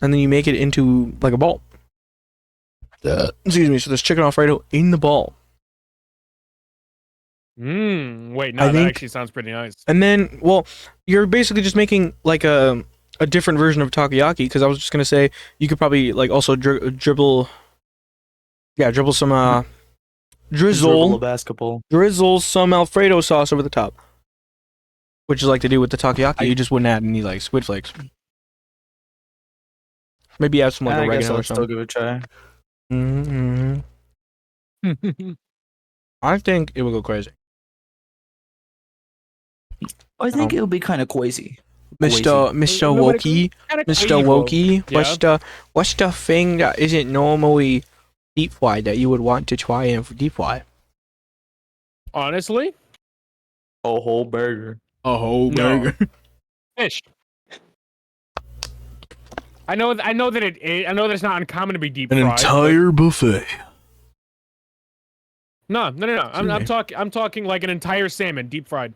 and then you make it into like a ball. Excuse me. So there's chicken alfredo in the ball, Wait, I no, that think- actually sounds pretty nice. and then you're basically just making like a different version of takoyaki. Because I was just gonna say you could probably like also dribble some Dribble a basketball. drizzle some alfredo sauce over the top, which is like to do with the takoyaki. You just wouldn't add any like squid flakes. Maybe add some like I guess oregano I'll or still something. give it a try. Mm-hmm. I think it would go crazy. I think it'll be kind of crazy. Mr. Nobody- Wokey, Mr. Wokey, what's the thing that isn't normally deep fried that you would want to try and deep fry? Honestly, A whole burger. A whole No. burger. fish. I know that it's not uncommon to be deep An fried. entire buffet. No. Excuse me. I'm talking like an entire salmon deep fried.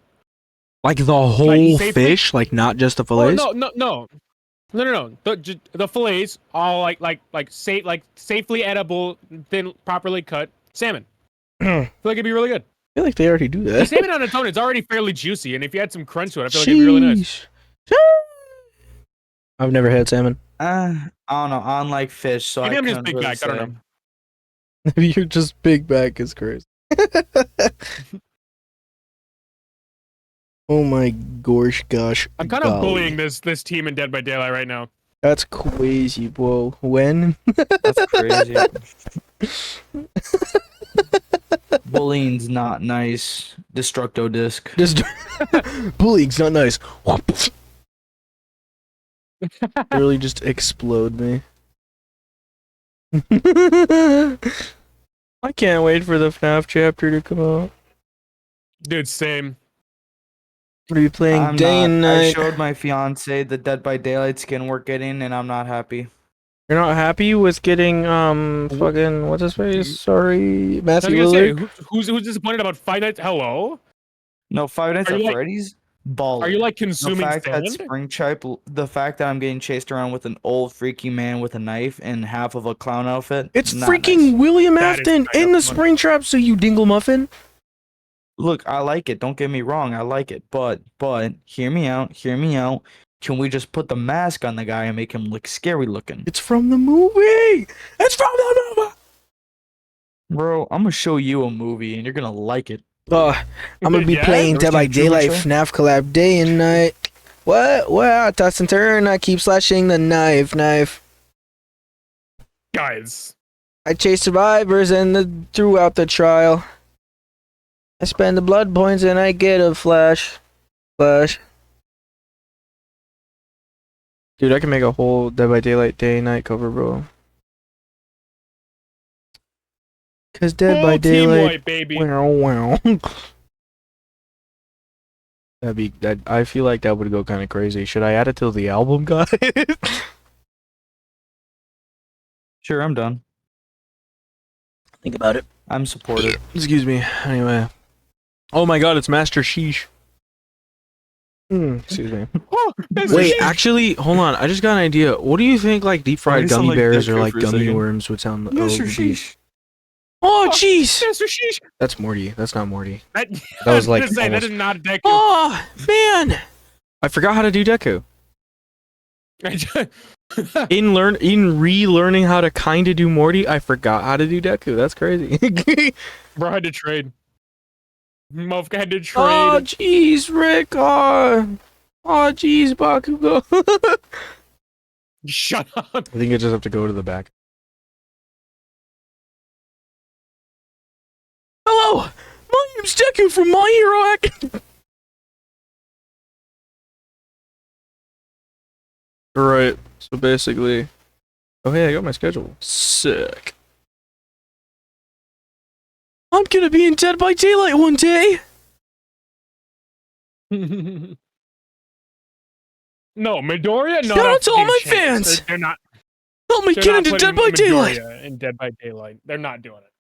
Like the whole safely- fish, like not just the Oh, fillets. no. The fillets all safely edible, thin, properly cut salmon. I feel like it'd be really good. I feel like they already do The that. salmon on its own, it's already fairly juicy, and if you add some crunch to it, I feel like it'd be really nice. Sheesh. I've never had salmon. I don't know. I don't like fish, so Maybe I I'm just couldn't big really back, I don't say. know. You're just big back is crazy. Oh my gosh. I'm kind of bullying this team in Dead by Daylight right now. That's crazy, bro. When? That's crazy. Bullying's not nice. Destructo disc. Just bullying's not nice. Really just explode me. I can't wait for the FNAF chapter to come out. Dude, same. What are you playing I'm day not. and I night? showed my fiance the Dead by Daylight skin we're getting, and I'm not happy. You're not happy with getting fucking what's his face? Sorry, I was Matthew gonna say, Lillard. who's disappointed about Five Nights? Hello? No, Five Nights Are at you like- Freddy's. Baller. Are you like The consuming fact that sand? the fact that I'm getting chased around with an old freaky man with a knife and half of a clown outfit. It's not freaking nice. William That is Afton kind in of the fun. Springtrap, so you dingle muffin. Look, I like it. Don't get me wrong, I like it. But hear me out. Can we just put the mask on the guy and make him look scary looking? It's from the movie. It's from the movie. Bro, I'm gonna show you a movie and you're gonna like it. I'm gonna be Yeah? playing Never Dead by seen Truman Daylight Show? FNAF collab day and night. What? Well, toss and turn. I keep slashing the knife. Guys. I chase survivors and throughout the trial. I spend the blood points and I get a flash. Dude, I can make a whole Dead by Daylight day and night cover, bro. Cause Dead by Full team Daylight. wipe, baby. Wow. That. I feel like that would go kind of crazy. Should I add it to the album, guys? Sure, I'm done. Think about it. I'm supportive. Excuse me. Anyway. Oh my God, it's Master Sheesh. Excuse me. Oh, that's Wait, sheesh. actually, hold on. I just got an idea. What do you think like deep Why do fried you sound gummy like bears or Deku like for a gummy second? worms would sound? Mr. would be? Sheesh. Oh jeez. Mr. Sheesh. That's Morty. That's not Morty. That was like that almost- is not Deku. Oh man, I forgot how to do Deku. In relearning how to kind of do Morty, I forgot how to do Deku. That's crazy. Bro, I had to trade. Mofka had to trade. Oh jeez, Rick. Oh jeez, Bakugo. Shut up. I think I just have to go to the back. Hello, my name's Deku from My Hero Academia. Right. So basically, oh hey, I got my schedule. Sick. I'm gonna be in Dead by Daylight one day. No, Midoriya. Shout out to all my fucking chance. fans. They're not. Help me They're get not into putting Dead by Daylight. Midoriya in Dead by Daylight. They're not doing it.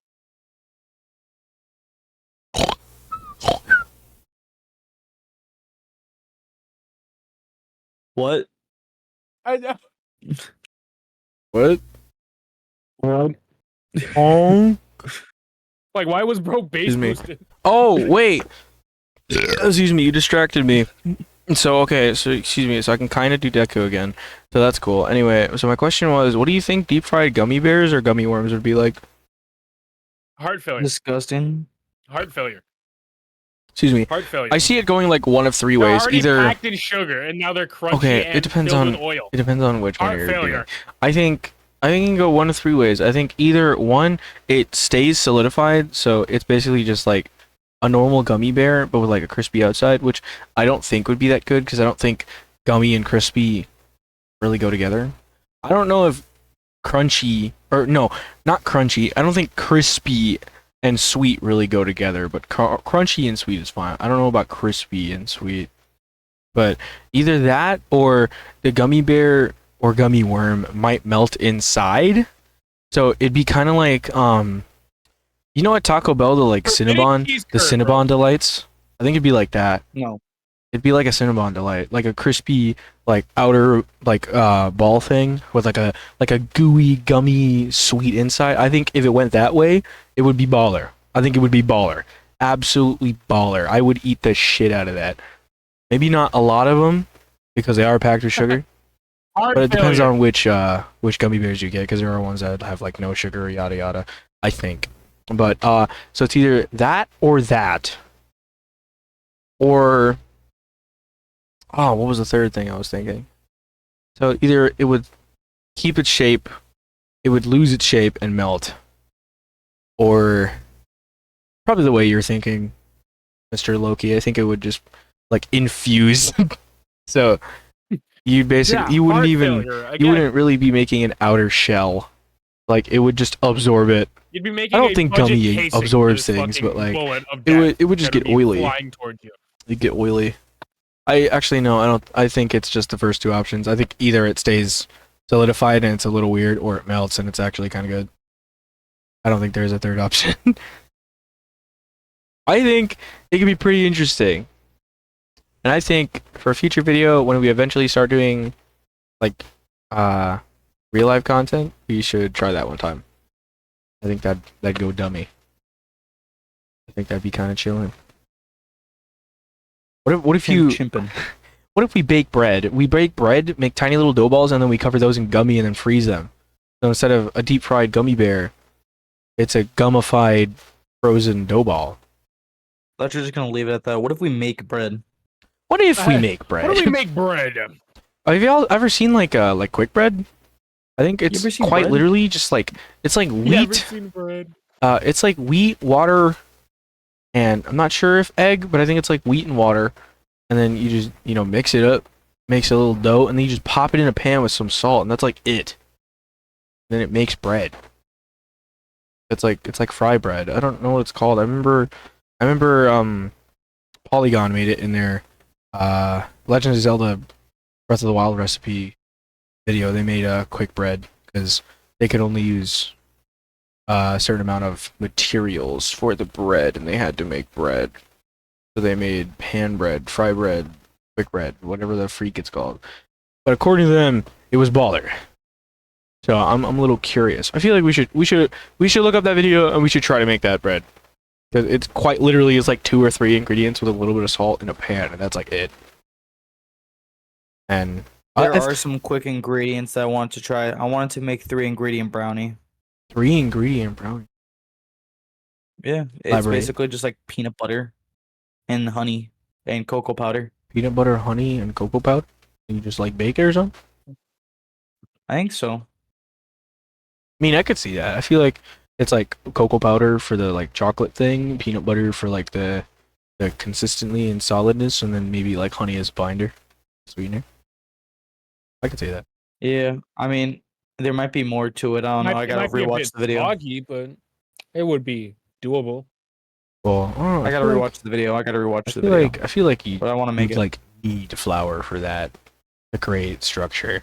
What? What? Oh. Like, why was bro base Excuse me. boosted? Oh wait. Excuse me, you distracted me. So excuse me, so I can kind of do Deku again. So that's cool. Anyway, so my question was, what do you think deep fried gummy bears or gummy worms would be like? Heart failure. Disgusting. Heart failure. Excuse me. Heart failure. I see it going like one of three They're ways. already Either packed in sugar, and now they're crunchy Okay, and it depends filled on- with oil. it depends on which one Heart you're failure. doing. I think you can go one of three ways. I think either one, it stays solidified, so it's basically just like a normal gummy bear, but with like a crispy outside, which I don't think would be that good because I don't think gummy and crispy really go together. I don't know if crunchy or no, not crunchy. I don't think crispy and sweet really go together, but crunchy and sweet is fine. I don't know about crispy and sweet, but either that or the gummy bear or gummy worm might melt inside, so it'd be kind of like you know at Taco Bell the like Cinnabon, the Cinnabon delights. I think it'd be like that. No. It'd be like a Cinnabon delight, like a crispy like outer like ball thing with like a gooey gummy sweet inside. I think if it went that way, it would be baller. I think it would be baller. Absolutely baller. I would eat the shit out of that. Maybe not a lot of them because they are packed with sugar. Heart But it depends failure. on which gummy bears you get, because there are ones that have like no sugar, yada yada. I think, but so it's either that, or Oh, what was the third thing I was thinking? So either it would keep its shape, it would lose its shape and melt, or probably the way you're thinking, Mr. Loki. I think it would just like infuse. So you basically you wouldn't heart even failure. you Again, wouldn't really be making an outer shell. Like it would just absorb it. you'd be making I don't a think budget gummy casing for absorbs this things, but fucking like bullet of it would just death get that'd be oily. flying towards you. It'd get oily. I actually no, I don't. I think it's just the first two options. I think either it stays solidified and it's a little weird, or it melts and it's actually kind of good. I don't think there's a third option. I think it could be pretty interesting. And I think for a future video, when we eventually start doing like real life content, we should try that one time. I think that'd go dummy. I think that'd be kind of chilling. What if you Chimping. what if we bake bread? We bake bread, make tiny little dough balls, and then we cover those in gummy and then freeze them. So instead of a deep fried gummy bear, it's a gummified frozen dough ball. Thought you're just gonna leave it at that. What if we make bread? What if we make bread? What do we make bread? Have y'all ever seen like quick bread? I think it's ever seen quite bread? literally just like it's like Never wheat. seen bread. It's like wheat, water, and I'm not sure if egg, but I think it's like wheat and water. And then you just mix it up, makes a little dough, and then you just pop it in a pan with some salt, and that's like it. Then it makes bread. It's like fry bread. I don't know what it's called. I remember Polygon made it in their Legend of Zelda Breath of the Wild recipe video. They made quick bread because they could only use a certain amount of materials for the bread, and they had to make bread. So they made pan bread, fry bread, quick bread, whatever the freak it's called. But according to them, it was baller. So I'm a little curious. I feel like we should look up that video and we should try to make that bread. Because it's quite literally is like 2 or 3 ingredients with a little bit of salt in a pan, and that's like it. And There are some quick ingredients that I wanted to try. I wanted to make 3-ingredient brownie. 3-ingredient brownie. Yeah, it's Elaborate. basically just like peanut butter and honey and cocoa powder. Peanut butter, honey, and cocoa powder. And you just like bake it or something? I think so. I mean, I could see that. I feel like it's like cocoa powder for the like chocolate thing, peanut butter for like the consistently and solidness, and then maybe like honey as binder, sweetener. I could see that. Yeah, I mean, there might be more to it. I don't know. I gotta Might be a rewatch bit the video. soggy, but it would be doable. Well, I don't know. I gotta rewatch the video. I gotta rewatch the video. I feel like you But I want to make would it. like need flour for that to create structure.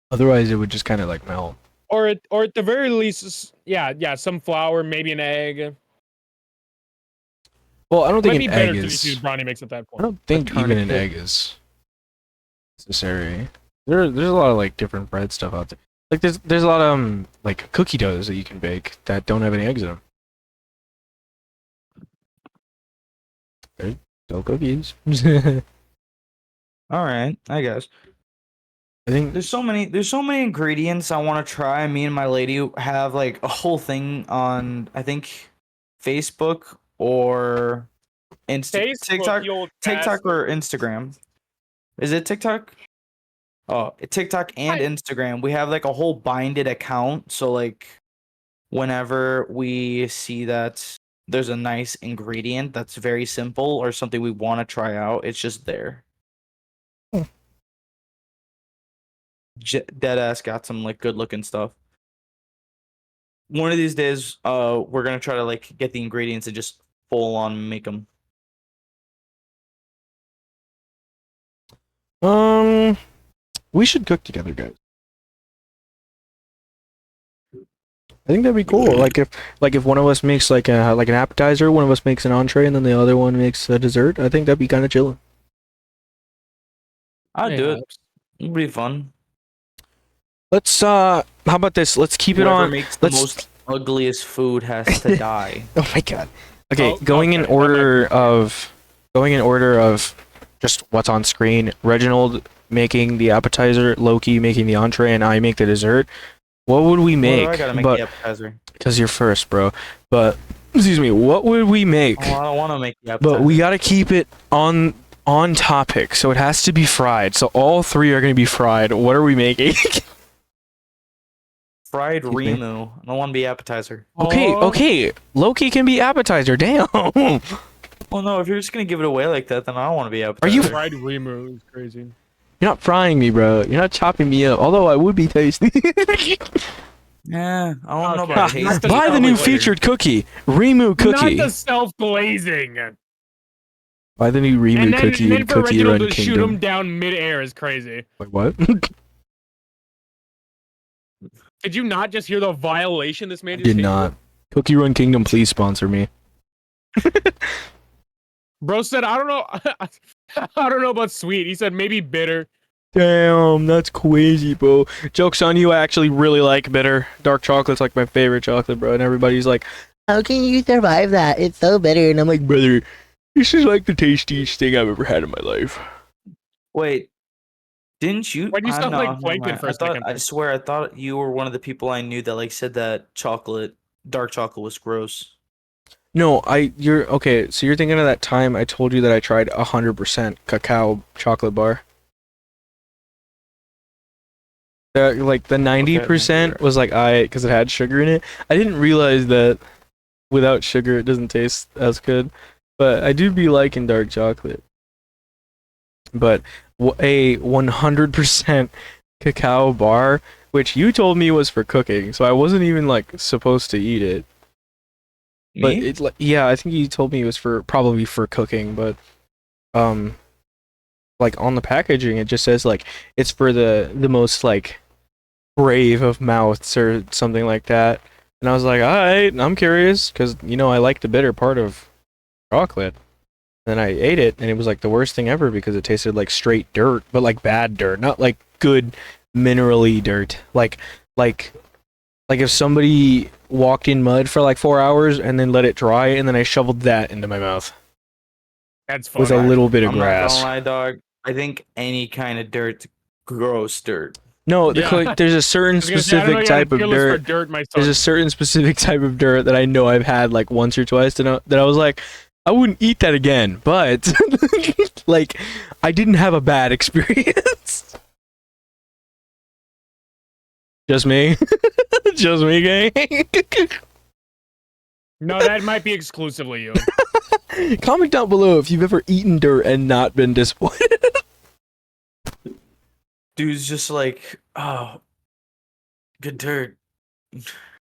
Otherwise, it would just kind of like melt. Or at the very least, yeah, some flour, maybe an egg. Well, I don't Might think be an better egg to is. use brownie mix at that I point. don't think even an Alternative. egg is necessary. There's a lot of like different bread stuff out there. Like there's a lot of like cookie doughs that you can bake that don't have any eggs in them. There's dough cookies. I All right, I guess. think There's so many ingredients I want to try. Me and my lady have like a whole thing on, I think, Facebook or Facebook, TikTok, you old TikTok bastard. or Instagram. Is it TikTok? Oh, TikTok and Instagram. We have like a whole binded account. So like, whenever we see that there's a nice ingredient that's very simple or something we want to try out, it's just there. Deadass got some like good looking stuff. One of these days, we're gonna try to like get the ingredients and just full on make them. we should cook together, guys. I think that'd be cool. Like if one of us makes like an appetizer, one of us makes an entree, and then the other one makes a dessert. I think that'd be kind of chilling. I'd do Yeah. it. It'd be fun. Let's how about this? Let's keep it Whoever on. makes the let's- most ugliest food has to die. Oh my god. Okay, Oh, going in okay, that might be order of just what's on screen. Reginald making the appetizer, Loki making the entree, and I make the dessert. What would we Why do make? I gotta make But the appetizer. because you're first, bro. But excuse me, what would we make? Oh, I don't want to make the appetizer. But we gotta keep it on on topic, so it has to be fried. So all three are going to be fried. What are we making? Fried Excuse me? Rimu. I don't want to be appetizer. Okay. Loki can be appetizer. Damn. You're Well, no, if you're just gonna give it away like that, then I don't want to be appetizer. Are you- Fried Rimu is crazy. not frying me, bro. You're not chopping me up. Although I would be tasty. Yeah, I don't know Okay. about Buy taste. the Buy the Probably new weird. featured cookie, Rimu cookie. Not the self-glazing. Buy the new Rimu And then, cookie and then in for Cookie Reginald Run to shoot him Kingdom. down mid-air is crazy. Wait, what? Did you not just hear the violation this man just Did hit you not. with? Cookie Run Kingdom, please sponsor me. Bro said, I don't know. I don't know about sweet. He said maybe bitter. Damn, that's crazy, bro. Joke's on you, I actually really like bitter. Dark chocolate's like my favorite chocolate, bro. And everybody's like, How can you survive that? It's so bitter. And I'm like, brother, this is like the tastiest thing I've ever had in my life. Wait, didn't you? Why'd you sound no, like never Plankton mind. for a I thought. second? I swear, I thought you were one of the people I knew that like said that dark chocolate was gross. No, you're okay. So you're thinking of that time I told you that I tried 100% cacao chocolate bar. Like the 90% was like because it had sugar in it. I didn't realize that without sugar it doesn't taste as good. But I do be liking dark chocolate. But a 100% cacao bar, which you told me was for cooking, so I wasn't even like supposed to eat it. But Me? it's like, yeah, I think you told me it was probably for cooking, but like on the packaging it just says like it's for the most like brave of mouths or something like that. And I was like, all right, I'm curious because I like the bitter part of chocolate. Then I ate it and it was like the worst thing ever because it tasted like straight dirt, but like bad dirt, not like good minerally dirt. Like if somebody walked in mud for like 4 hours and then let it dry and then I shoveled that into my mouth That's with funny. a little bit of I'm not grass. gonna lie, dog. I think any kind of dirt's gross dirt. No, Yeah. there's a certain I was gonna say, I don't know specific you had type of feelings for dirt. dirt, my son. There's a certain specific type of dirt that I know I've had like once or twice that I was like, I wouldn't eat that again. But like, I didn't have a bad experience. Just me, just me, gang. No, that might be exclusively you. Comment down below if you've ever eaten dirt and not been disappointed. Dude's just like, oh, good dirt.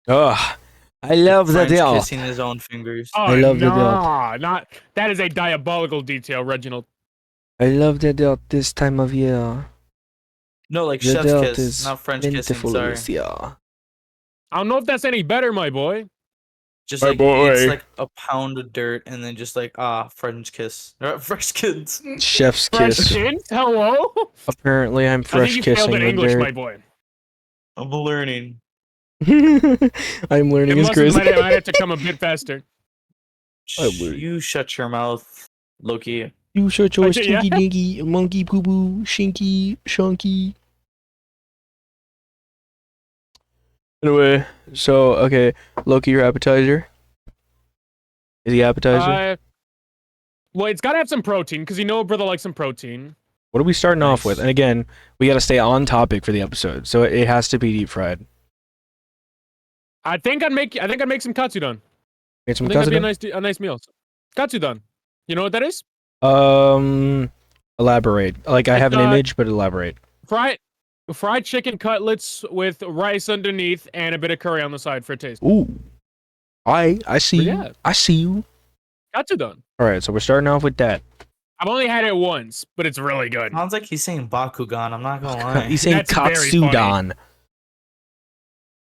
Ugh, I love the French dirt. kissing his own fingers. Oh, I love the nah, not that is a diabolical detail, Reginald. I love the dirt this time of year. No, like The chef's dirt kiss, is not French kissing. plentiful Sorry. this year. I don't know if that's any better, my boy. Just My like boy. it's like a pound of dirt, and then just like French kiss, fresh kids. Chef's Fresh kiss. kids? Hello? Apparently, I'm I fresh think you failed kissing in the English, dirt. my boy. I'm learning. I'm learning as It Chris. might have to come a bit faster. You shut your mouth, Loki. You shut your Okay, yeah. stinky dinky monkey poo poo shinky shunky. Anyway, so okay, Loki, your appetizer. Is he appetizer? Well, it's got to have some protein because a brother likes some protein. What are we starting off with? Nice. And again, we got to stay on topic for the episode, so it has to be deep fried. I think I'd make some katsudon. Get some I think that'd katsudon? be a nice meal. Katsudon. You know what that is? Elaborate. Like I have an image, but elaborate. Fried chicken cutlets with rice underneath and a bit of curry on the side for a taste. Ooh, I see But you. yeah. I see you. Katsudon. All right, so we're starting off with that. I've only had it once, but it's really good. Sounds like he's saying Bakugan. I'm not gonna lie. He's saying That's very katsudon.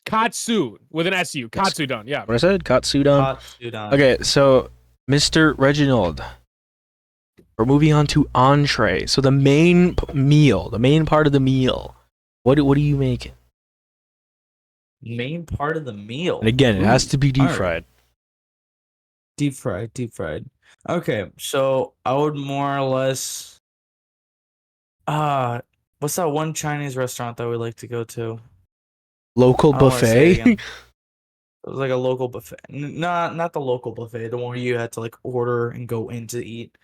Katsu with an SU. Katsudon. Yeah. What I said? Katsudon. Katsudon. Okay, so Mr. Reginald, we're moving on to entree. So the main meal, the main part of the meal. What are you making? Main part of the meal. And again, it has to be deep alright. fried. Deep fried. Okay, so I would more or less. What's that one Chinese restaurant that we like to go to? Local I don't wanna say it buffet. again. It was like a local buffet. Not the local buffet, the one where you had to like order and go in to eat.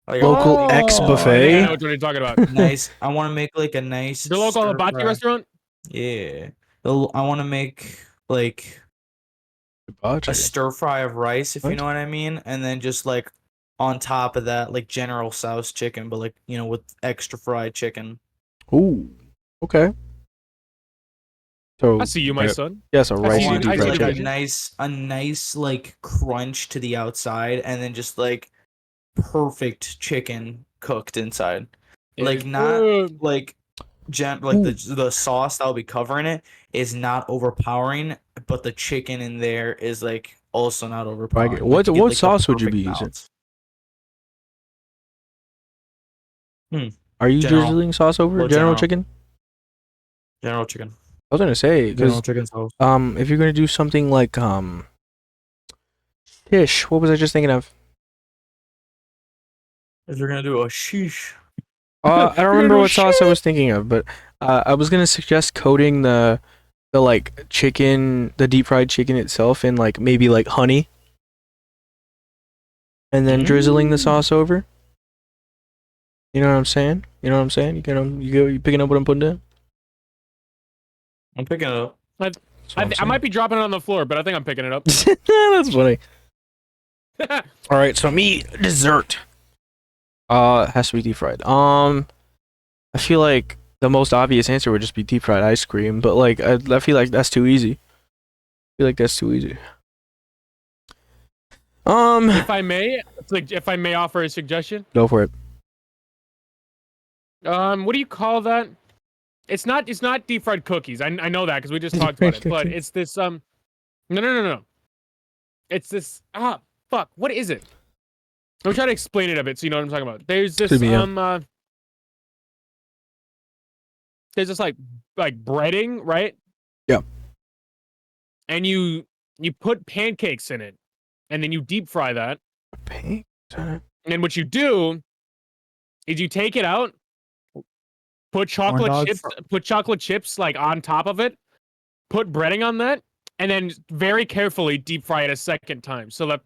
Like Local a X I buffet? think I know what you're talking about. nice. I want to make like a nice. The local stir hibachi fry. restaurant. Yeah. I want to make like a stir fry of rice, if you What? know what I mean, and then just like on top of that, like General Tso's chicken, but like with extra fried chicken. Ooh. Okay. So I see you, my son. yes, a I I rice see want you- I deep see fried like the a chicken. vision. nice like crunch to the outside, and then just like perfect chicken cooked inside. Like not like like the sauce that'll be covering it is not overpowering, but the chicken in there is like also not overpowering. What Like you get, like, the sauce would you be perfect using? balance. Are you General. drizzling sauce over Well, General General. chicken? General chicken. I was gonna say General because chicken sauce. if you're gonna do something like fish, what was I just thinking of? If you're gonna do a sheesh. I don't remember what sauce I was thinking of, but I was gonna suggest coating the like chicken, the deep fried chicken itself in like maybe like honey, and then drizzling the sauce over. You know what I'm saying? You know what I'm saying? You picking up what I'm putting down? I'm picking it up. I might be dropping it on the floor, but I think I'm picking it up. That's funny. All right, so dessert. It has to be deep fried. I feel like the most obvious answer would just be deep fried ice cream, but like I feel like that's too easy. I feel like that's too easy. If I may offer a suggestion. Go for it. What do you call that? It's not deep fried cookies. I know that because we just talked about it. But it's this no. It's this fuck. What is it? I'm trying to explain it a bit so you know what I'm talking about. There's this there's this like breading, right? Yeah. And you put pancakes in it, and then you deep fry that. Pancakes. And then what you do is you take it out, put chocolate chips like on top of it, put breading on that, and then very carefully deep fry it a second time. So that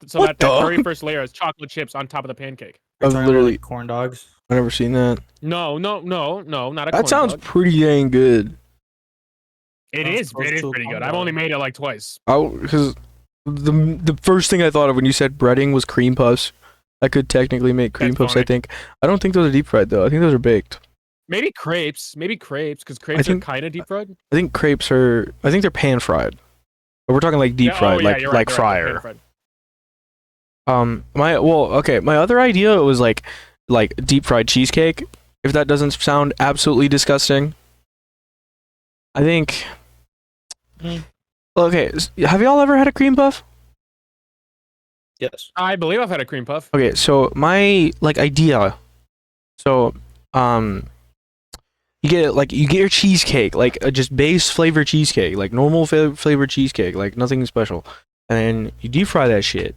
very first layer is chocolate chips on top of the pancake. I've literally corn dogs. I've never seen that. No, not a That corn sounds dog. pretty dang good. It is pretty good. I've only made it like twice. Because the first thing I thought of when you said breading was cream puffs. I could technically make cream puffs. funny. I think. I don't think those are deep fried though. I think those are baked. Maybe crepes, because crepes are kind of deep fried. I think crepes are. I think they're pan fried. But we're talking like deep fried, you're right, fryer. pan fried. My other idea was like deep fried cheesecake. If that doesn't sound absolutely disgusting, I think. Okay, have y'all ever had a cream puff? Yes. I believe I've had a cream puff. Okay, so my idea. So you get your cheesecake, just base flavor cheesecake, like normal flavor cheesecake, like nothing special, and then you deep fry that shit.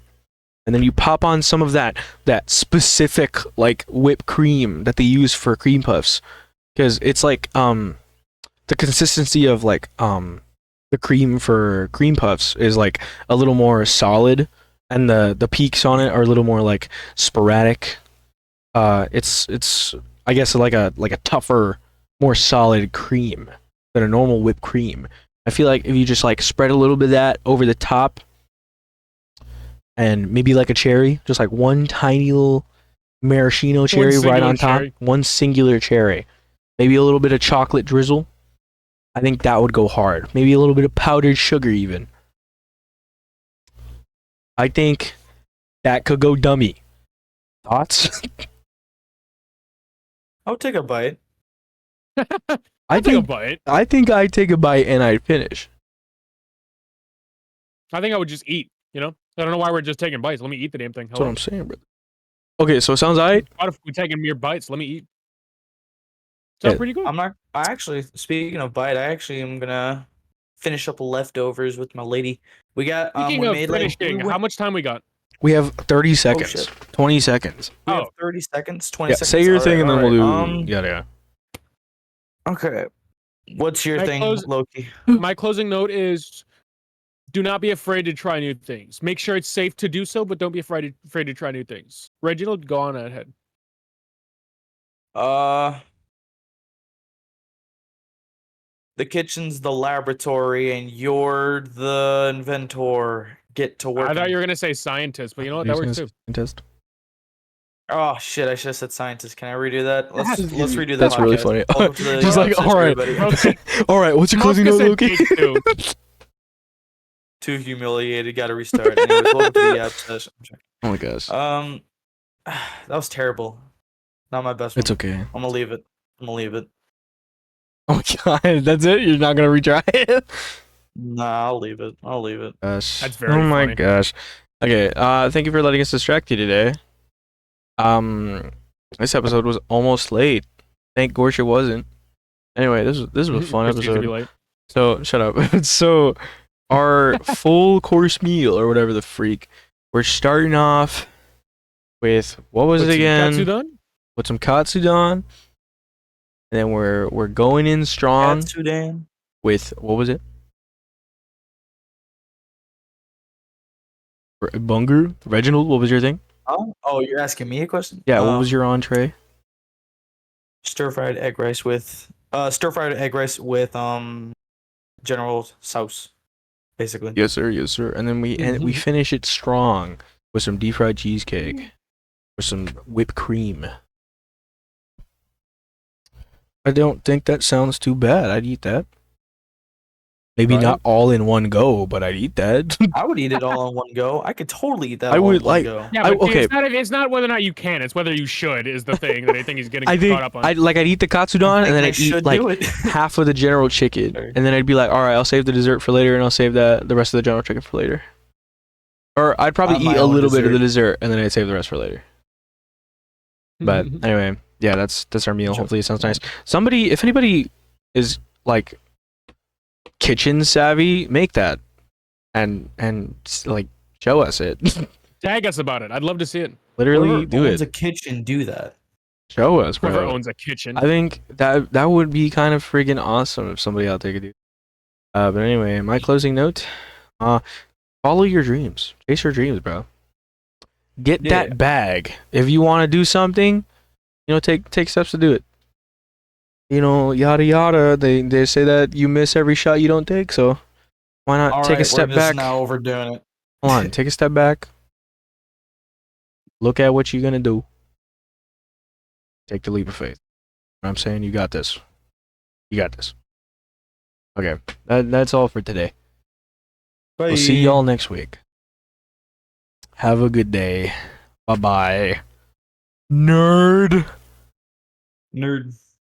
And then you pop on some of that specific like whipped cream that they use for cream puffs, because it's like the consistency of like the cream for cream puffs is like a little more solid, and the peaks on it are a little more like sporadic. It's I guess like a tougher, more solid cream than a normal whipped cream. I feel like if you just like spread a little bit of that over the top, and maybe like a cherry, just like one tiny little maraschino cherry right on top, one singular cherry, maybe a little bit of chocolate drizzle, I think that would go hard. Maybe a little bit of powdered sugar even. I think that could go dummy. Thoughts? I'll take a bite. I take a bite. I think I'd take a bite and I'd finish. I think I would just eat, you know? I don't know why we're just taking bites. Let me eat the damn thing. That's what I'm saying, brother. Okay, so it sounds alright. What if we're taking mere bites? Let me eat. Sounds pretty good. I actually, speaking of bite, I actually am gonna finish up leftovers with my lady. We got Speaking of finishing, how much time we got? We have 30 seconds. shit. 20 seconds. We have 30 seconds, 20 Yeah, seconds. say your thing and then we'll do alright, yada. Okay. What's your My thing, Loki? My closing note is do not be afraid to try new things. Make sure it's safe to do so, but don't be afraid to try new things. Reginald, go on ahead. The kitchen's the laboratory, and you're the inventor. Get to work. I thought you were gonna say scientist, but you know what? That works too. Test. Oh shit! I should have said scientist. Can I redo that? Let's redo the That's really podcast. funny. Welcome to the He's like, Yap Sesh, all right, everybody. all right. What's your closing Mocha note, said Loki? cake too. Too humiliated. Got to restart. Anyways, welcome to the Yap Sesh. Oh my gosh. That was terrible. Not my best one. It's okay. I'm gonna leave it. Oh my god, that's it? You're not gonna retry it? Nah, I'll leave it. Gosh. That's very Oh my funny. gosh. Okay, thank you for letting us distract you today. This episode was almost late. Thank gosh it wasn't. Anyway, this was a fun Refuse to be episode. late. So shut up. So our full course meal or whatever the freak. We're starting off with what was it again? Katsudon? With some katsudon. And then we're going in strong Sudan. with what was it? Bungur? Reginald, what was your thing? Oh, you're asking me a question? Yeah, what was your entree? Stir-fried egg rice with general sauce, basically. Yes, sir. Yes, sir. And then we finish it strong with some deep fried cheesecake with some whipped cream. I don't think that sounds too bad. I'd eat that. Maybe Right. not all in one go, but I'd eat that. I would eat it all in one go. I could totally eat that I all would in one like- go. Yeah, but okay. it's not whether or not you can. It's whether you should is the thing that I think he's getting I think caught up on. I'd eat the katsudon and then I I'd eat should like do it. half of the general chicken, Sorry. and then I'd be like, all right, I'll save the dessert for later, and I'll save the rest of the general chicken for later. Or I'd probably My eat a own little bit of the dessert. dessert, and then I'd save the rest for later. But anyway, yeah, that's our meal. Sure. Hopefully it sounds nice. If anybody is like kitchen savvy, make that and like show us it. Tag us about it. I'd love to see it. Literally Whoever do owns it. a kitchen, do that. Show us, Whoever bro. owns a kitchen. I think that would be kind of friggin' awesome if somebody out there could do. But anyway, my closing note: follow your dreams, chase your dreams, bro. Get Yeah. that bag. If you want to do something, take steps to do it. Yada yada. They say that you miss every shot you don't take, so why not All take a right, step we're just back? now overdoing it. Hold on, take a step back. Look at what you're gonna do. Take the leap of faith. I'm saying you got this. You got this. Okay, that's all for today. We'll see y'all next week. Have a good day. Bye bye. Nerd. Nerd.